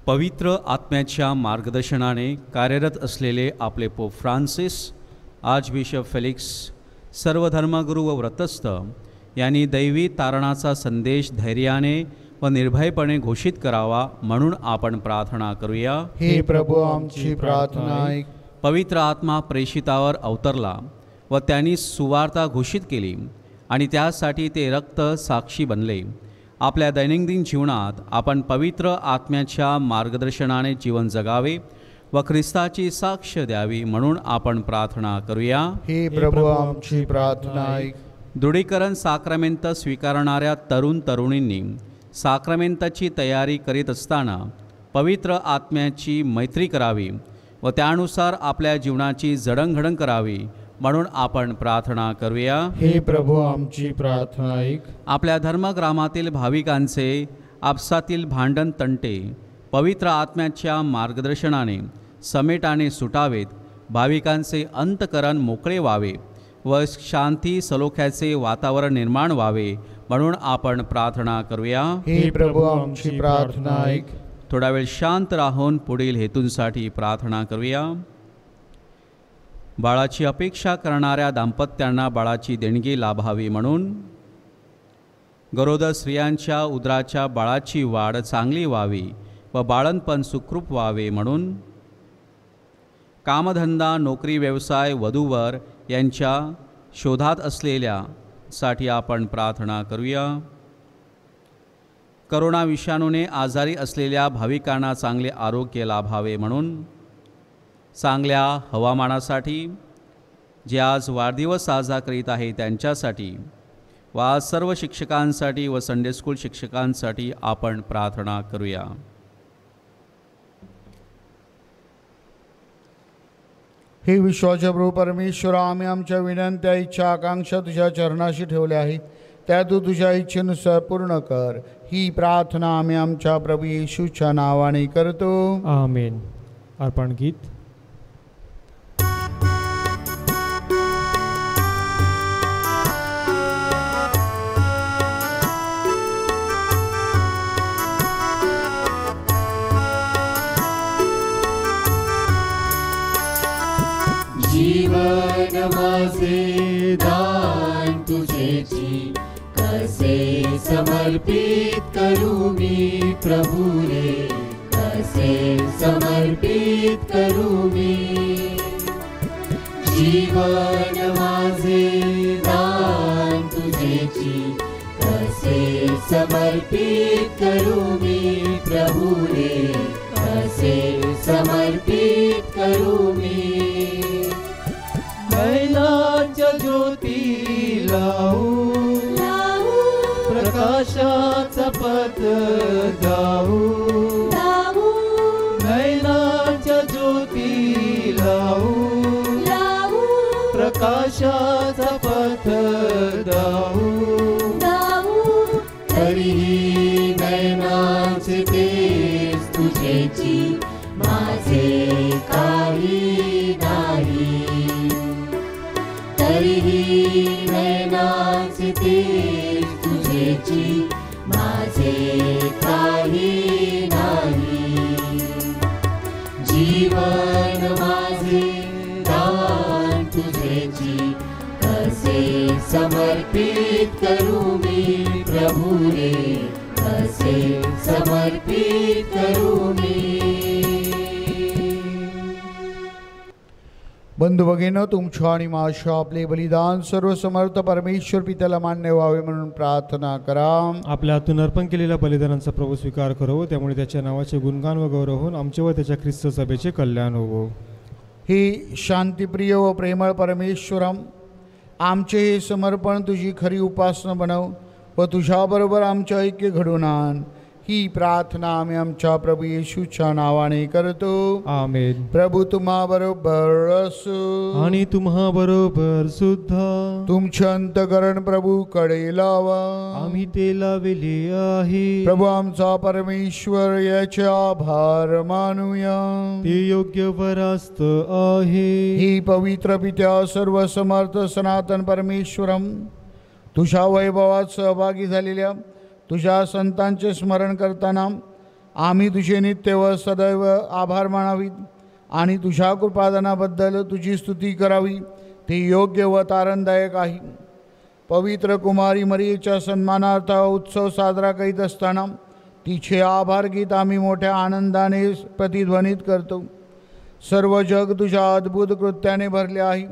पवित्र आत्म्याच्या मार्गदर्शनाने कार्यरत असलेले आपले पोप फ्रान्सिस, आर्चबिशप फेलिक्स, सर्व धर्मगुरू व व्रतस्थ यांनी दैवी तारणाचा संदेश धैर्याने व निर्भयपणे घोषित करावा, म्हणून आपण प्रार्थना करूया. हे प्रभू आमची प्रार्थना ऐक. पवित्र आत्मा प्रेषितावर अवतरला व त्यांनी सुवार्ता घोषित केली आणि त्यासाठी ते रक्त साक्षी बनले. आपल्या दैनंदिन जीवनात आपण पवित्र आत्म्याच्या मार्गदर्शनाने जीवन जगावे व ख्रिस्ताची साक्ष द्यावी म्हणून आपण प्रार्थना करूया. हे प्रभू आमची प्रार्थना ऐक. दृढीकरण साक्रमेंत स्वीकारणाऱ्या तरुण तरुणींनी साक्रमेंताची तयारी करीत असताना पवित्र आत्म्याची मैत्री करावी व त्यानुसार आपल्या जीवनाची जडणघडण करावी म्हणून आपण प्रार्थना करूया. हे प्रभू आमची प्रार्थना ऐक. आपल्या धर्मग्रामातील भाविकांचे आपसातील भांडण तंटे पवित्र आत्म्याच्या मार्गदर्शनाने समेटाने सुटावेत. भाविकांचे अंतकरण मोकळे व्हावे व शांती सलोख्याचे वातावरण निर्माण व्हावे म्हणून आपण प्रार्थना करूया. हे प्रभू आमची प्रार्थना ऐक. थोडा वेळ शांत राहून पुढील हेतूंसाठी प्रार्थना करूया. बाळाची अपेक्षा करणाऱ्या दाम्पत्यांना बाळाची देणगी लाभावी म्हणून, गरोदर स्त्रियांच्या उदराच्या बाळाची वाढ चांगली व्हावी व बाळंतपण सुखरूप व्हावे म्हणून, कामधंदा नोकरी व्यवसाय वधूवर यांच्या शोधात असलेल्यासाठी आपण प्रार्थना करूया. करोना विषाणूने आजारी असलेल्या भाविकांना चांगले आरोग्य लाभावे म्हणून, चांगल्या हवामानासाठी जे आज वाढदिवस साजरा करीत आहे त्यांच्यासाठी व आज सर्व शिक्षकांसाठी व संडे स्कूल शिक्षकांसाठी आपण प्रार्थना करूया. हे विश्वाच्या प्रभू परमेश्वरा, आम्ही आमच्या विनंत्या इच्छा आकांक्षा तुझ्या चरणाशी ठेवल्या आहेत, त्या तू तुझ्या इच्छेनुसार पूर्ण कर. ही प्रार्थना आम्ही आमच्या प्रभू येशूच्या नावाने करतो. आमेन. अर्पण गीत. जीवन माझे दान तुझेची कसे समर्पित करू मी प्रभू रे, कसे समर्पित करू मी. जीवन माझे दान तुझेची कसे समर्पित करू मी प्रभू रे, कसे समर्पित करू मी. नैनाच्या ज्योती लावू, प्रकाशाचा पथ जाऊ, नैनाच्या ज्योती लावू, प्रकाशाचा पथ जाऊ. तरीही नैनाचे तेज तुझेची माझे काही नाही, तरीही नैनाचे तेज तुझेची माझे काही नाही. जीवन माझे दान तुझेची कसे समर्पित करू मी प्रभू रे, कसे समर्पित करू मी. बंधू भगिनींनो, तुमच्या आणि माझ्या आपले बलिदान सर्वसमर्थ परमेश्वर पित्याला मान्य व्हावे म्हणून प्रार्थना करा. आपल्या हातून अर्पण केलेल्या बलिदानांचा प्रभू स्वीकार करो, त्यामुळे त्याच्या नावाचे गुणगान व गौरव होऊन आमचे व त्याच्या ख्रिस्त सभेचे कल्याण होवो. हे शांतिप्रिय व प्रेमळ परमेश्वरम, आमचे हे समर्पण तुझी खरी उपासना बनव व तुझ्याबरोबर आमचे ऐक्य घडवून आण. ही प्रार्थना आम्ही आमच्या प्रभू येशूच्या नावाने करतो. आमेन. प्रभू तुम्हा बरोबर असो आणि तुम्हा बरोबर सुद्धा. तुमचे अंतकरण प्रभू कडे लावा, आम्ही ते लावले आहे. प्रभू आमचा परमेश्वर याचे आभार मानूया, ते योग्य वरास्त आहे. ही पवित्र पित्या सर्व समर्थ सनातन परमेश्वरम, तुझ्या वैभवात सहभागी झालेल्या तुझ्या संतांचे स्मरण करताना आम्ही तुझे नित्य व सदैव आभार मानावीत आणि तुझ्या कृपादानाबद्दल तुझी स्तुती करावी, ते योग्य व तारणदायक आहे. पवित्र कुमारी मरियेच्या सन्मानार्थ उत्सव साजरा करीत असताना तिचे आभार गीत आम्ही मोठ्या आनंदाने प्रतिध्वनित करतो. सर्व जग तुझ्या अद्भुत कृत्याने भरले आहे.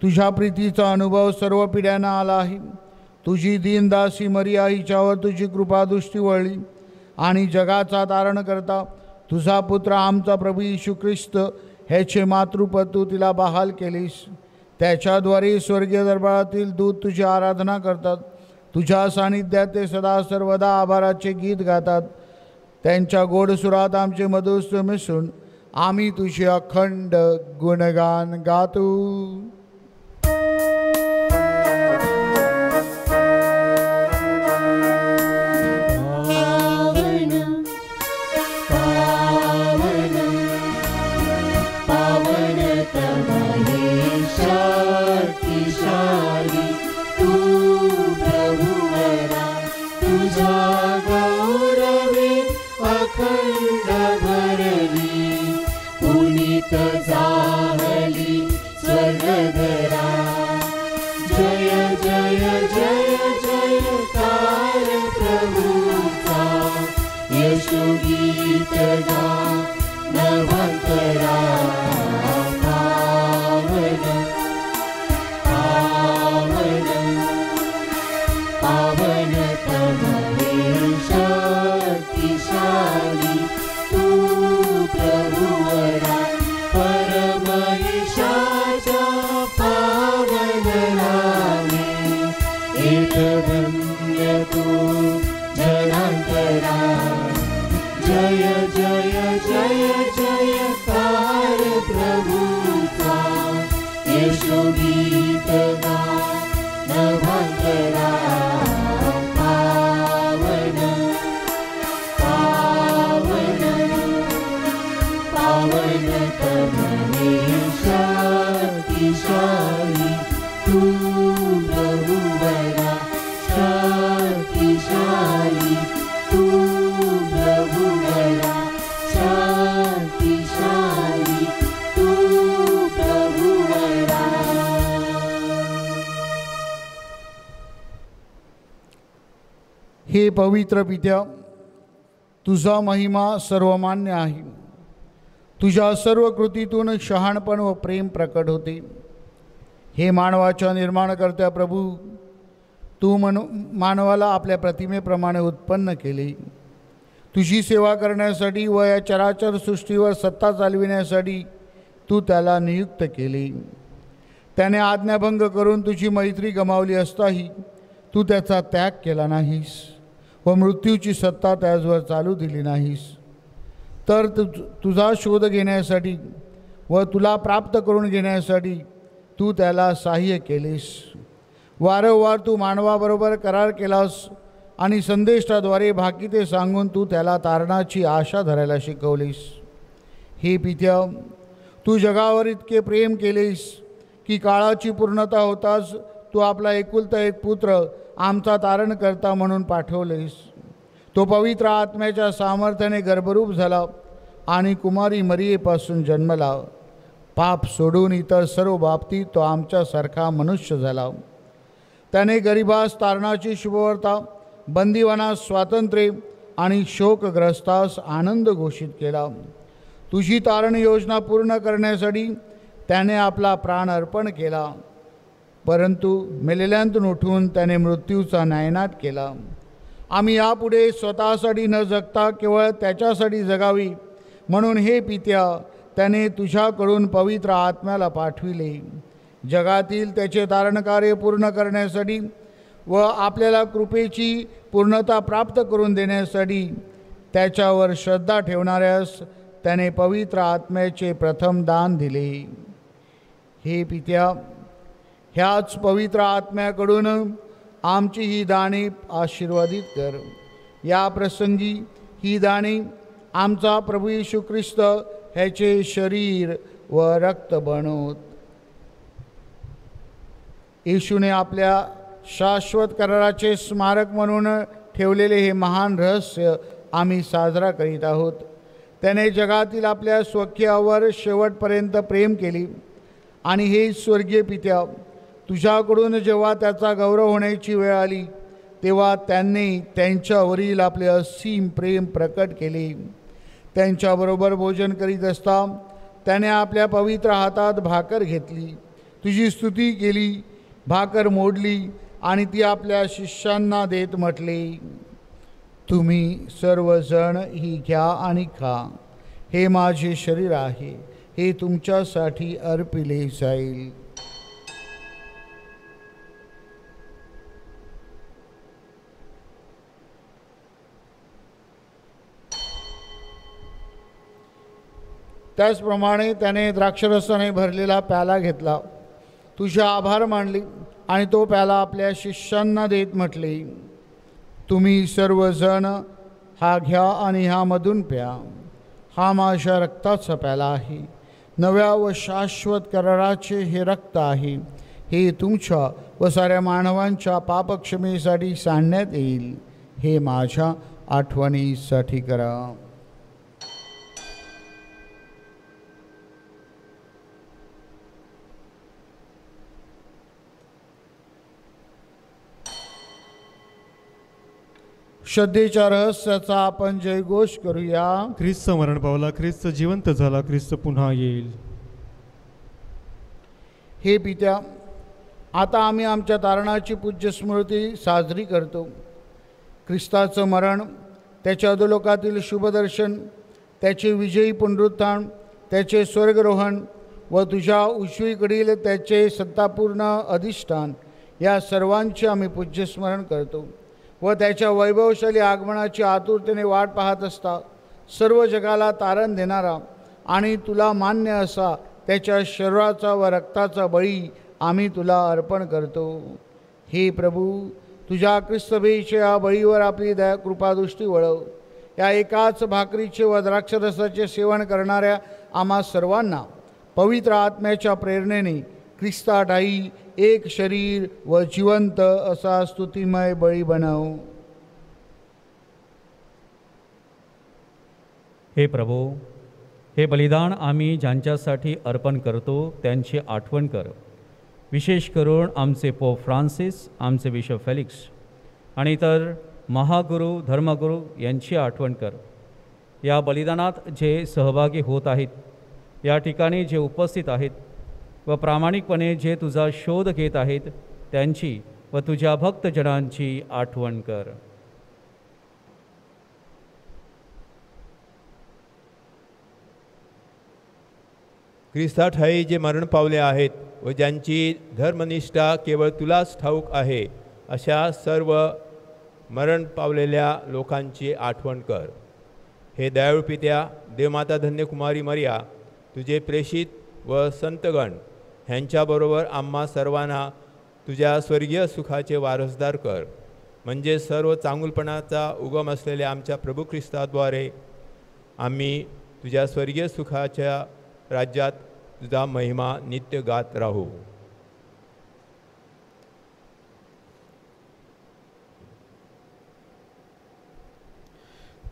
तुझ्या प्रीतीचा अनुभव सर्व पिढ्यांना आला आहे. तुझी दीनदासी मरिया हिच्यावर तुझी कृपादृष्टी वळली आणि जगाचा तारण करता तुझा पुत्र आमचा प्रभू येशू ख्रिस्त ह्याचे मातृपद तू तिला बहाल केलीस. त्याच्याद्वारे स्वर्गीय दरबारातील दूत तुझी आराधना करतात. तुझ्या सानिध्यात ते सदा सर्वदा आभाराचे गीत गातात. त्यांच्या गोड सुरात आमचे मधुस्वर मिसळून आम्ही तुझे अखंड गुणगान गातो. जाहली स्वर्गधरा. जय जय जय जयकार प्रभूचा. यशो गीत गा नवंतरा. पावन पावन पावन तमहे शक्तिशाली तू प्रभुवरा. परमईशाच्या पावन नामे एक धन्य तू जनांतरा. जय जय जय जयकार प्रभूचा. यशो गीत गा नभांतरा. पावन पावन पावन तमहे शक्तिशाली तू प्रभुवरा. शक्तिशाली तू प्रभुवरा. शक्तिशाली तू प्रभुवरा. हे पवित्र पित्या, तुझा महिमा सर्वमान्य आहे. तुझ्या सर्व कृतीतून शहाणपण व प्रेम प्रकट होते. हे मानवाच्या निर्माणकर्त्या प्रभू, तू मानवाला आपल्या प्रतिमेप्रमाणे उत्पन्न केले. तुझी सेवा करण्यासाठी व या चराचर सृष्टीवर सत्ता चालविण्यासाठी तू त्याला नियुक्त केले. त्याने आज्ञाभंग करून तुझी मैत्री गमावली असताही तू त्याचा त्याग केला नाहीस व मृत्यूची सत्ता त्याचवर चालू दिली नाहीस. तर तुझा शोध घेण्यासाठी व तुला प्राप्त करून घेण्यासाठी तू त्याला सहाय्य केलेस. वारंवार तू मानवाबरोबर करार केलास आणि संदेशाद्वारे भाकिते सांगून तू त्याला तारणाची आशा धरायला शिकवलीस. हे पित्या, तू जगावर इतके प्रेम केलेस की काळाची पूर्णता होताच तू आपला एकुलता एक पुत्र आमचा तारणकर्ता म्हणून पाठवलेस. तो पवित्र आत्म्याच्या सामर्थ्याने गर्भरूप झाला आणि कुमारी मरियेपासून जन्मला. पाप सोडून इतर सर्व बाबतीत तो आमच्यासारखा मनुष्य झाला. त्याने गरिबास तारणाची शुभवार्ता, बंदिवानास स्वातंत्र्य आणि शोकग्रस्तास आनंद घोषित केला. तुझी तारण योजना पूर्ण करण्यासाठी त्याने आपला प्राण अर्पण केला. परंतु मेलेल्यांतून उठून त्याने मृत्यूचा नायनाट केला. आम्ही यापुढे स्वतःसाठी न जगता केवळ त्याच्यासाठी जगावी म्हणून हे पित्या, त्याने तुझ्याकडून पवित्र आत्म्याला पाठविले. जगातील त्याचे तारणकार्य पूर्ण करण्यासाठी व आपल्याला कृपेची पूर्णता प्राप्त करून देण्यासाठी त्याच्यावर श्रद्धा ठेवणाऱ्यास त्याने पवित्र आत्म्याचे प्रथम दान दिले. हे पित्या, ह्याच पवित्र आत्म्याकडून आमची ही दाणे आशीर्वादित कर. या प्रसंगी ही दाणे आमचा प्रभू येशू ख्रिस्त ह्याचे शरीर व रक्त बनवत. येशूने आपल्या शाश्वत कराराचे स्मारक म्हणून ठेवलेले हे महान रहस्य आम्ही साजरा करीत आहोत. त्याने जगातील आपल्या स्वकीयावर शेवटपर्यंत प्रेम केले आणि हे स्वर्गीय पित्या, तुझ्याकडून जेव्हा त्याचा गौरव होण्याची वेळ आली तेव्हा त्यांनी त्यांच्यावरील आपले असीम प्रेम प्रकट केले. त्यांच्याबरोबर भोजन करीत असता त्याने आपल्या पवित्र हातात भाकर घेतली, तुझी स्तुती केली, भाकर मोडली आणि ती आपल्या शिष्यांना देत म्हटले, तुम्ही सर्वजण ही घ्या आणि खा, हे माझे शरीर आहे, हे तुमच्यासाठी अर्पिले जाईल. त्याचप्रमाणे त्याने द्राक्षरसाने भरलेला प्याला घेतला, तुझे आभार मानले आणि तो प्याला आपल्या शिष्यांना देत म्हटले, तुम्ही सर्वजण हा घ्या आणि ह्यामधून प्या, हा माझ्या रक्ताचा प्याला आहे, नव्या व शाश्वत कराराचे हे रक्त आहे, हे तुमच्या व साऱ्या मानवांच्या पापक्षमेसाठी सांडण्यात येईल, हे माझ्या आठवणीसाठी करा. श्रद्धेच्या रहस्याचा आपण जयघोष करूया. ख्रिस्त मरण पावला, ख्रिस्त जिवंत झाला, ख्रिस्त पुन्हा येईल. हे पित्या, आता आम्ही आमच्या तारणाची पूज्य स्मृती साजरी करतो. ख्रिस्ताचं मरण, त्याच्या अधोलोकातील शुभदर्शन, त्याचे विजयी पुनरुत्थान, त्याचे स्वर्गरोहण व तुझ्या उजवीकडील त्याचे सत्तापूर्ण अधिष्ठान, या सर्वांचे आम्ही पूज्य स्मरण करतो व त्याच्या वैभवशाली आगमनाची आतुरतेने वाट पाहत असता सर्व जगाला तारण देणारा आणि तुला मान्य असा त्याच्या शरीराचा व रक्ताचा बळी आम्ही तुला अर्पण करतो. हे प्रभू, तुझ्या ख्रिस्तभेच्या या बळीवर आपली दया कृपादृष्टी वळव. या एकाच भाकरीचे व द्राक्षरसाचे सेवन करणाऱ्या आम्हा सर्वांना पवित्र आत्म्याच्या प्रेरणेने ख्रिस्ताठाई एक शरीर व जिवंत असा स्तुतिमय बळी बनव. हे प्रभू, हे बलिदान आम्ही ज्यांच्यासाठी अर्पण करतो त्यांची आठवण कर. विशेष करून आमचे पोप फ्रान्सिस, आमचे बिशप फेलिक्स आणि इतर महागुरू धर्मगुरू यांची आठवण कर. या बलिदानात जे सहभागी होत आहेत, या ठिकाणी जे उपस्थित आहेत व प्रामाणिकपणे जे तुझा शोध घेत आहेत त्यांची व तुझ्या भक्तजनांची आठवण कर. ख्रिस्ताठाई जे मरण पावले आहेत व ज्यांची धर्मनिष्ठा केवळ तुलाच ठाऊक आहे, अशा सर्व मरण पावलेल्या लोकांची आठवण कर. हे दयाळू पित्या, देवमाता धन्यकुमारी मरिया, तुझे प्रेषित व संतगण ह्यांच्याबरोबर आम्हा सर्वांना तुझ्या स्वर्गीय सुखाचे वारसदार कर. म्हणजे सर्व चांगुलपणाचा उगम असलेल्या आमच्या प्रभू ख्रिस्ताद्वारे आम्ही तुझ्या स्वर्गीय सुखाच्या राज्यात तुझा महिमा नित्य गात राहू.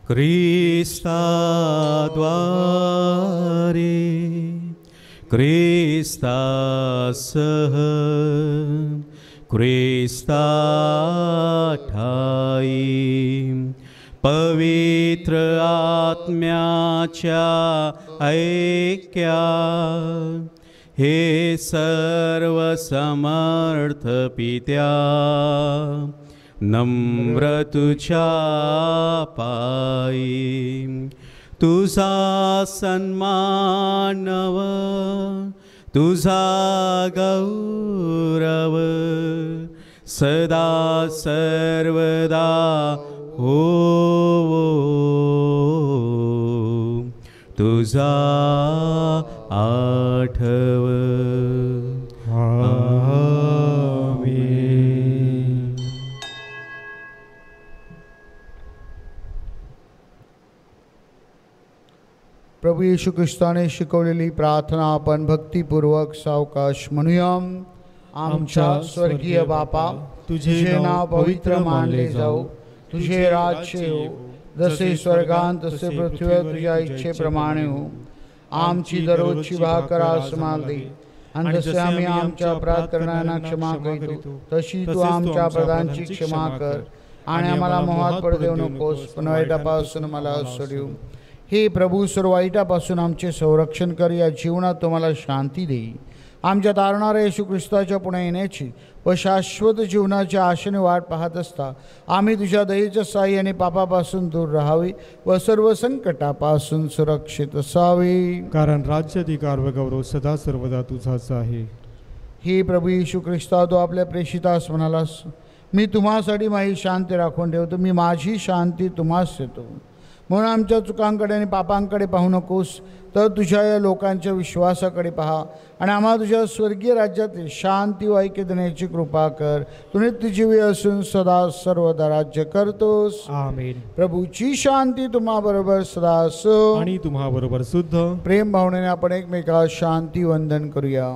ख्रिस्ताद्वारे ख्रिस्तासह ख्रिस्ताठाई पवित्र आत्म्याच्या ऐक्या हे सर्व समर्थ पित्या नम्र तुझ्या पायी तुझा सन्मानव तुझा गौरव सदा सर्वदा हो तुझा आठव. आमीन. प्रभू येशू ख्रिस्ताने शिकवलेली प्रार्थना आपण भक्तिपूर्वक सावकाश म्हणूया. आमच्या स्वर्गीय बापा, तुझे नाव पवित्र मानले जाऊ, तुझे राज्य हो, जसे स्वर्गांत तसे पृथ्वीवर तुझ्या इच्छेप्रमाणे हो. आमची दररोजची भाकर आज आम्हाला दे, आणि जसे आम्ही आमच्या अपराध करणाऱ्यांना क्षमा करतो तशी तू आमच्या अपराधांची क्षमा कर, आणि आम्हाला मोहात पडू देऊ नकोस, पण वाईटापासून मला सोडव. हे प्रभू, सर्व वाईटापासून आमचे संरक्षण कर. या जीवनात तुम्हाला शांती देई. आमच्या तारणाऱ्या येशू ख्रिस्ताच्या पुढे येण्याची व शाश्वत जीवनाच्या आशेने वाट पाहत असता आम्ही तुझ्या दयेच्या साह्याने पापापासून दूर राहावे व सर्व संकटापासून सुरक्षित असावे. कारण राज्य, अधिकार व गौरव सदा सर्वदा तुझाच आहे. हे प्रभू येशू ख्रिस्ता, तो आपल्या प्रेषितास म्हणालास, मी तुम्हासाठी माझी शांती राखून ठेवतो, मी माझी शांती तुम्हास देतो. म्हणून आमच्या चुकांकडे आणि पापांकडे पाहू नकोस, तर तुझ्या या लोकांच्या विश्वासाकडे पहा आणि आम्हाला तुझ्या स्वर्गीय राज्यातील शांती व ऐक्य देण्याची कृपा कर. तू नित्यजीवी असून सदा सर्वदा राज्य करतोस. आमेन. प्रभूची शांती तुम्हाबरोबर सदा असो आणि तुम्हाबरोबर सुद्धा. प्रेम भावनेने आपण एकमेकास शांती वंदन करूया.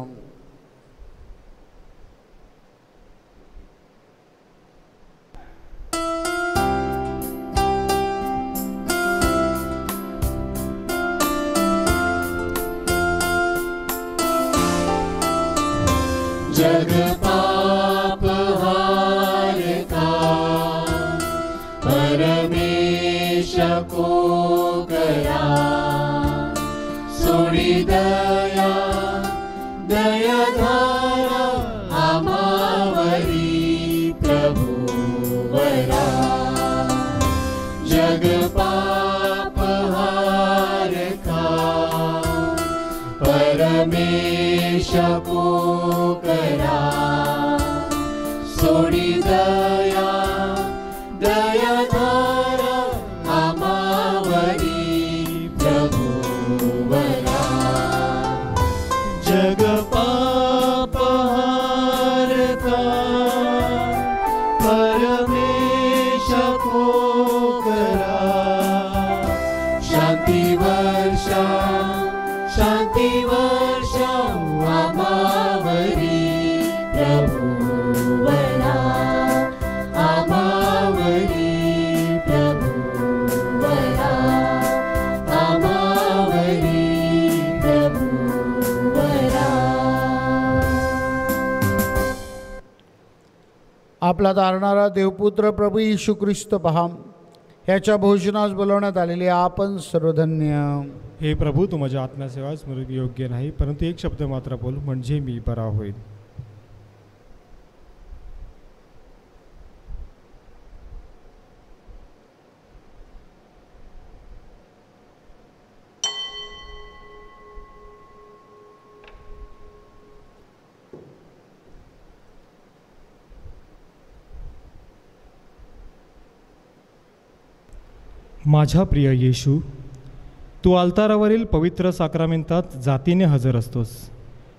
जग पाप हारता परमेश को करा, सोडी दया दया धारा आमावरी प्रभुवरा. जग पाप हारता परमेश को करा, सोडी दया दया धारा आमावरी प्रभुवरा. जग पाप हारता परमेश को करा, शांती वर्षा शांती वर्षा आमावरी प्रभुवरा. आमावरी प्रभुवरा. आमावरी प्रभुवरा. आपला तारणारा देवपुत्र प्रभू येशू ख्रिस्त पहा, ह्याच्या भोजनास बोलवण्यात आलेले आपण सर्वधन्य. हे प्रभू, तू माझ्या आत्म्यासेवा स्मरण योग्य नाही, परंतु एक शब्द मात्र बोल, म्हणजे मी बरा होईल. माझा प्रिय येशू, तू अल्तारावरील पवित्र साक्रामेंतात जातीने हजर असतोस,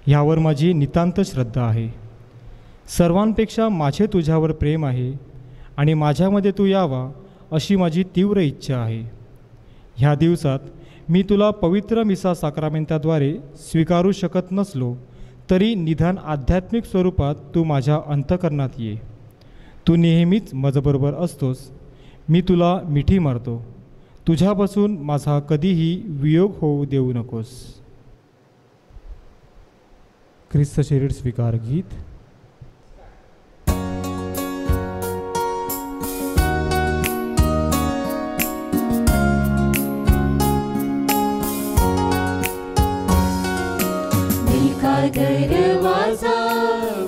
ह्यावर माझी नितांत श्रद्धा आहे. सर्वांपेक्षा माझे तुझ्यावर प्रेम आहे आणि माझ्यामध्ये तू यावा अशी माझी तीव्र इच्छा आहे. ह्या दिवसात मी तुला पवित्र मिसा साक्रामेंताद्वारे स्वीकारू शकत नसलो तरी निदान आध्यात्मिक स्वरूपात तू माझ्या अंतःकरणात ये. तू नेहमीच माझ्याबरोबर असतोस. मी तुला मिठी मारतो. तुझ्यापासून माझा कधीही वियोग होऊ देऊ नकोस. ख्रिस्त शरीर स्वीकार गीत. दरवाजा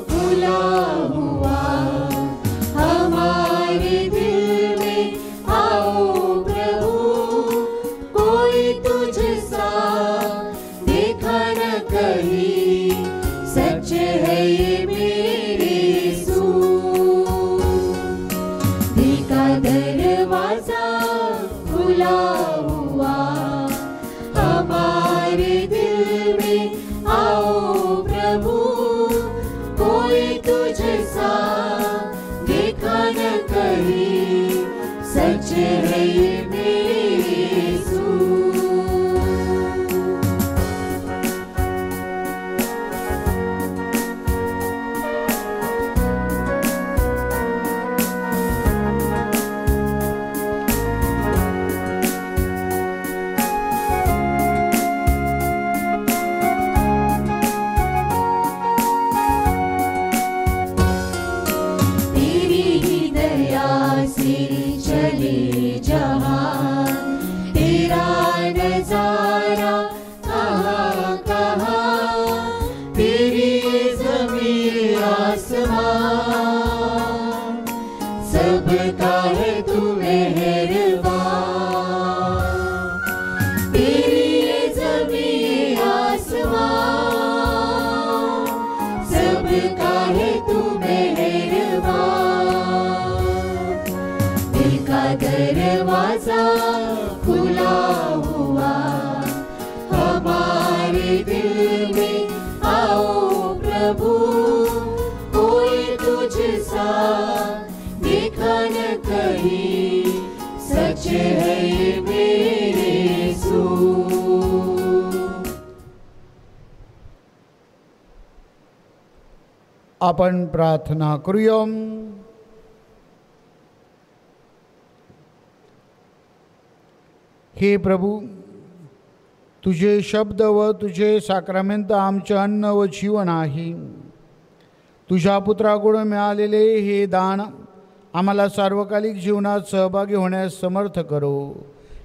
खुला हुआ, हमारे दिल में आओ प्रभु, कोई तुझसा देखा न कहीं, सच है ये मेरे यीशु. दिल का दरवाजा खुला हुआ, हमारे दिल में आओ प्रभु, कोई तुझसा देखा न कहीं, सच है ये मेरे यीशु. चले जा का है तू मेहरबान, दिल का दरवाजा खुला हुआ, हमारे दिल में आओ प्रभु, कोई तुझसा देखा न कहीं, सच है ये मेरे यीशु। आपण प्रार्थना करूया। हे प्रभू, तुझे शब्द व तुझे साक्रामेंत आमचे अन्न व जीवन आहे। तुझ्या पुत्राकडून मिळालेले हे दान आम्हाला सार्वकालिक जीवनात सहभागी होण्यास समर्थ करो।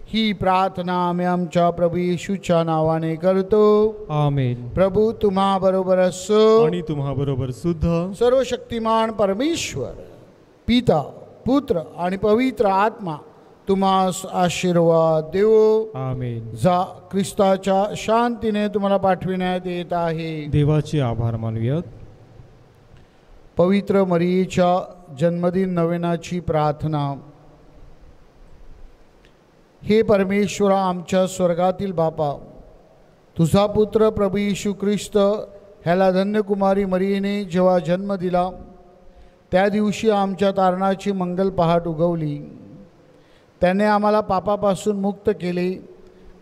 ही प्रार्थना आम्ही आमच्या प्रभू येशूच्या नावाने करतो, आमेन। प्रभू तुम्हा बरोबर असो आणि तुम्हा बरोबर सुद्धा सर्वशक्तिमान परमेश्वर पिता पुत्र आणि पवित्र आत्मा तुम्हास आशीर्वाद देवो, आमेन। जा ख्रिस्ताच्या शांतीने तुम्हाला पाठविण्यात येत आहे। देवाचे आभार मानूयात। पवित्र मरियेच्या जन्मदिन नवेनाची प्रार्थना। हे परमेश्वरा, आमच्या स्वर्गातील बापा, तुझा पुत्र प्रभू येशू ख्रिस्त ह्याला धन्यकुमारी मरियेने जेव्हा जन्म दिला, त्या दिवशी आमच्या तारणाची मंगल पहाट उगवली। त्याने आम्हाला पापापासून मुक्त केले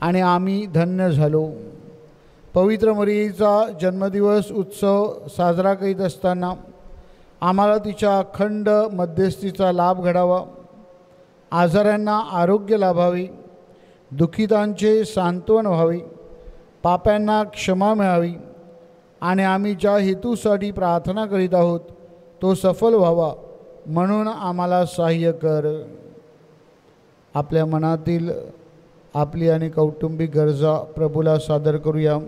आणि आम्ही धन्य झालो। पवित्र मरियेचा जन्मदिवस उत्सव साजरा करीत असताना आम्हाला तिच्या अखंड मध्यस्थीचा लाभ घडावा, आजारांना आरोग्य लाभावे, दुःखितांचे सांत्वन व्हावे, पाप्यांना क्षमा मिळावी आणि आम्ही ज्या हेतूसाठी प्रार्थना करीत आहोत तो सफल व्हावा, म्हणून आम्हाला सहाय्य कर। आपल्या मनातील आपली आणि कौटुंबिक गरजा प्रभूला सादर करूया।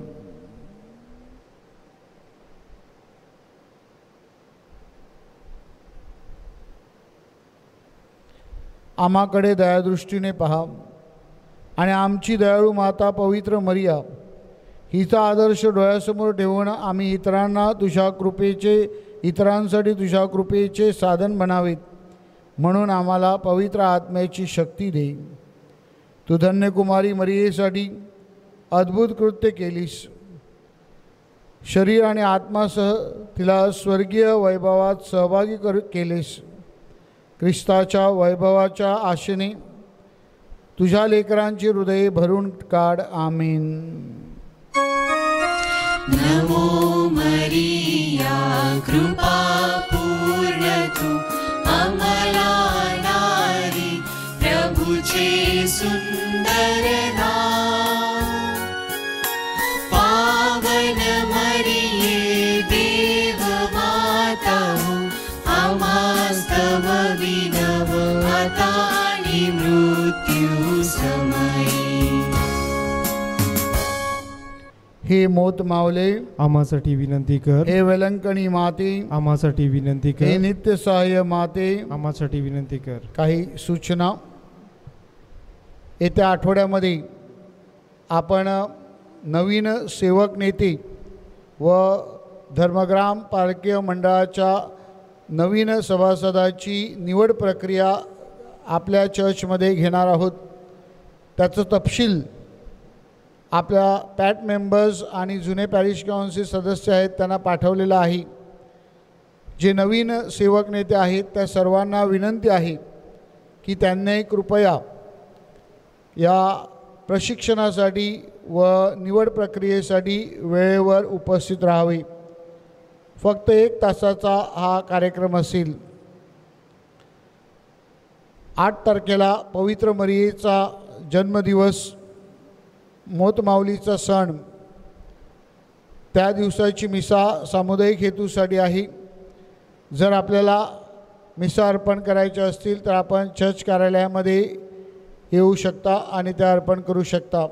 आम्हाकडे दयादृष्टीने पहा आणि आमची दयाळू माता पवित्र मरिया हिचा आदर्श डोळ्यासमोर ठेवून आम्ही इतरांसाठी तुझ्या कृपेचे साधन बनावेत, म्हणून आम्हाला पवित्र आत्म्याची शक्ती दे। तू धन्यकुमारी मरियेसाठी अद्भुत कृत्य केलीस, शरीर आणि आत्मासह तिला स्वर्गीय वैभवात सहभागी केलेस। ख्रिस्ताच्या वैभवाच्या आशेने तुझ्या लेकरांची हृदये भरून काढ। आमीन। नमो मरिया कृपा पूर्ण तू अमला नारी, प्रभुचे सुंदर नाम। पावन मरिये देव माता हो, आमास्तव विनव आता आणि मृत्यू समयी। हे मोत मावले आम्हासाठी विनंती कर। हे वेलंकणी माते आम्हासाठी विनंती कर। हे नित्य सहाय्य माते आम्हासाठी विनंती कर। काही सूचना। येत्या आठवड्यामध्ये आपण नवीन सेवक नेते व धर्मग्राम पारकीय मंडळाच्या नवीन सभासदाची निवड प्रक्रिया आपल्या चर्चमध्ये घेणार आहोत। त्याचं तपशील आपल्या पॅट मेंबर्स आणि जुने पॅरिश काउन्सिल सदस्य आहेत त्यांना पाठवलेला आहे। जे नवीन सेवक नेते आहेत त्या सर्वांना विनंती आहे की त्यांनी कृपया या प्रशिक्षणासाठी व निवड प्रक्रियेसाठी वेळेवर उपस्थित राहावे। फक्त 1 तासाचा हा कार्यक्रम असेल। 8 तारखेला पवित्र मरियेचा जन्मदिवस, मोतमाऊलीचा सण, त्या दिवसाची मिसा सामुदायिक हेतूसाठी आहे। जर आपल्याला मिसा अर्पण करायच्या असतील तर आपण चर्च कार्यालयामध्ये येऊ शकता आणि त्या अर्पण करू शकता।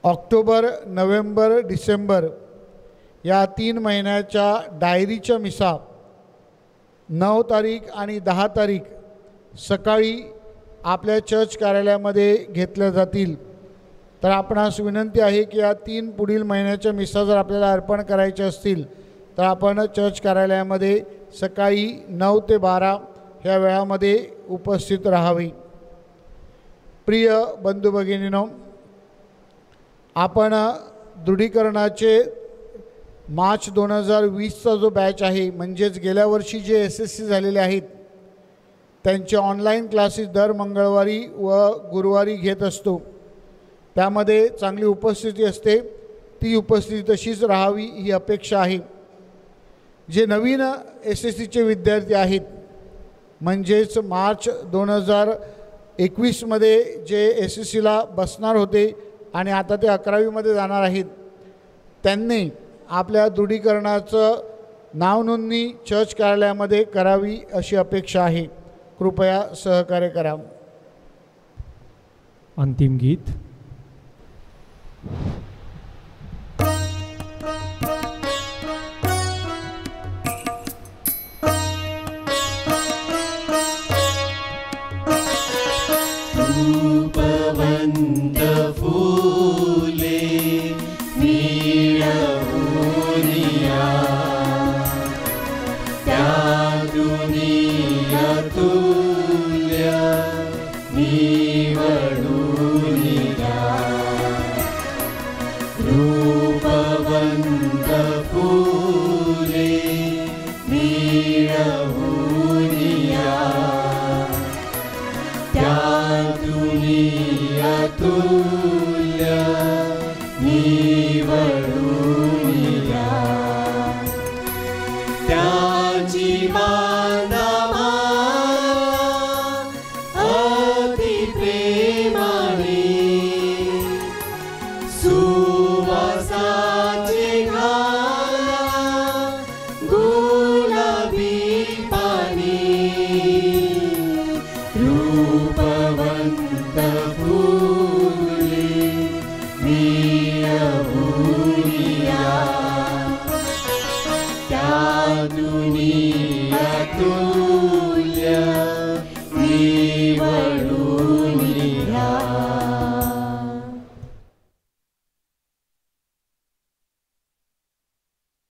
ऑक्टोबर, नोव्हेंबर, डिसेंबर या 3 महिन्याच्या डायरीच्या मिसा 9 तारीख आणि 10 तारीख सकाळी आपल्या चर्च कार्यालयामध्ये घेतल्या जातील। तर आपणास विनंती आहे की या 3 पुढील महिन्याच्या मिसा जर आपल्याला अर्पण करायच्या असतील तर आपण चर्च कार्यालयामध्ये सकाळी 9 ते 12 ह्या वेळामध्ये उपस्थित राहावे. प्रिय बंधू भगिनींनो, आपण दृढीकरणाचे मार्च 2020चा जो बॅच आहे, म्हणजेच गेल्या वर्षी जे SSC झालेले आहेत त्यांचे ऑनलाईन क्लासेस दर मंगळवारी व गुरुवारी घेत असतो. त्यामध्ये चांगली उपस्थिती असते. ती उपस्थिती तशीच राहावी ही अपेक्षा आहे. जे नवीन SSCचे विद्यार्थी आहेत, म्हणजेच मार्च 2021मध्ये जे SSCला बसणार होते आणि आता ते 11वीमध्ये जाणार आहेत, त्यांनी आपल्या दृढीकरणाचं नावनोंदणी चर्च कार्यालयामध्ये करावी अशी अपेक्षा आहे. कृपया सहकार्य करा. अंतिम गीत. रूपवंत फुले निळवूनिया, त्यातून अतुल्य निवडूनिया. रूपवंत फुले निळवूनिया, त्यातून अतुल्य निवडूनिया. त्याची बांधावा अति प्रेमाने, सुवासाचे घाला गुलाबी पाने. रूपवंत फुले निळवूनिया, त्यातून अतुल्य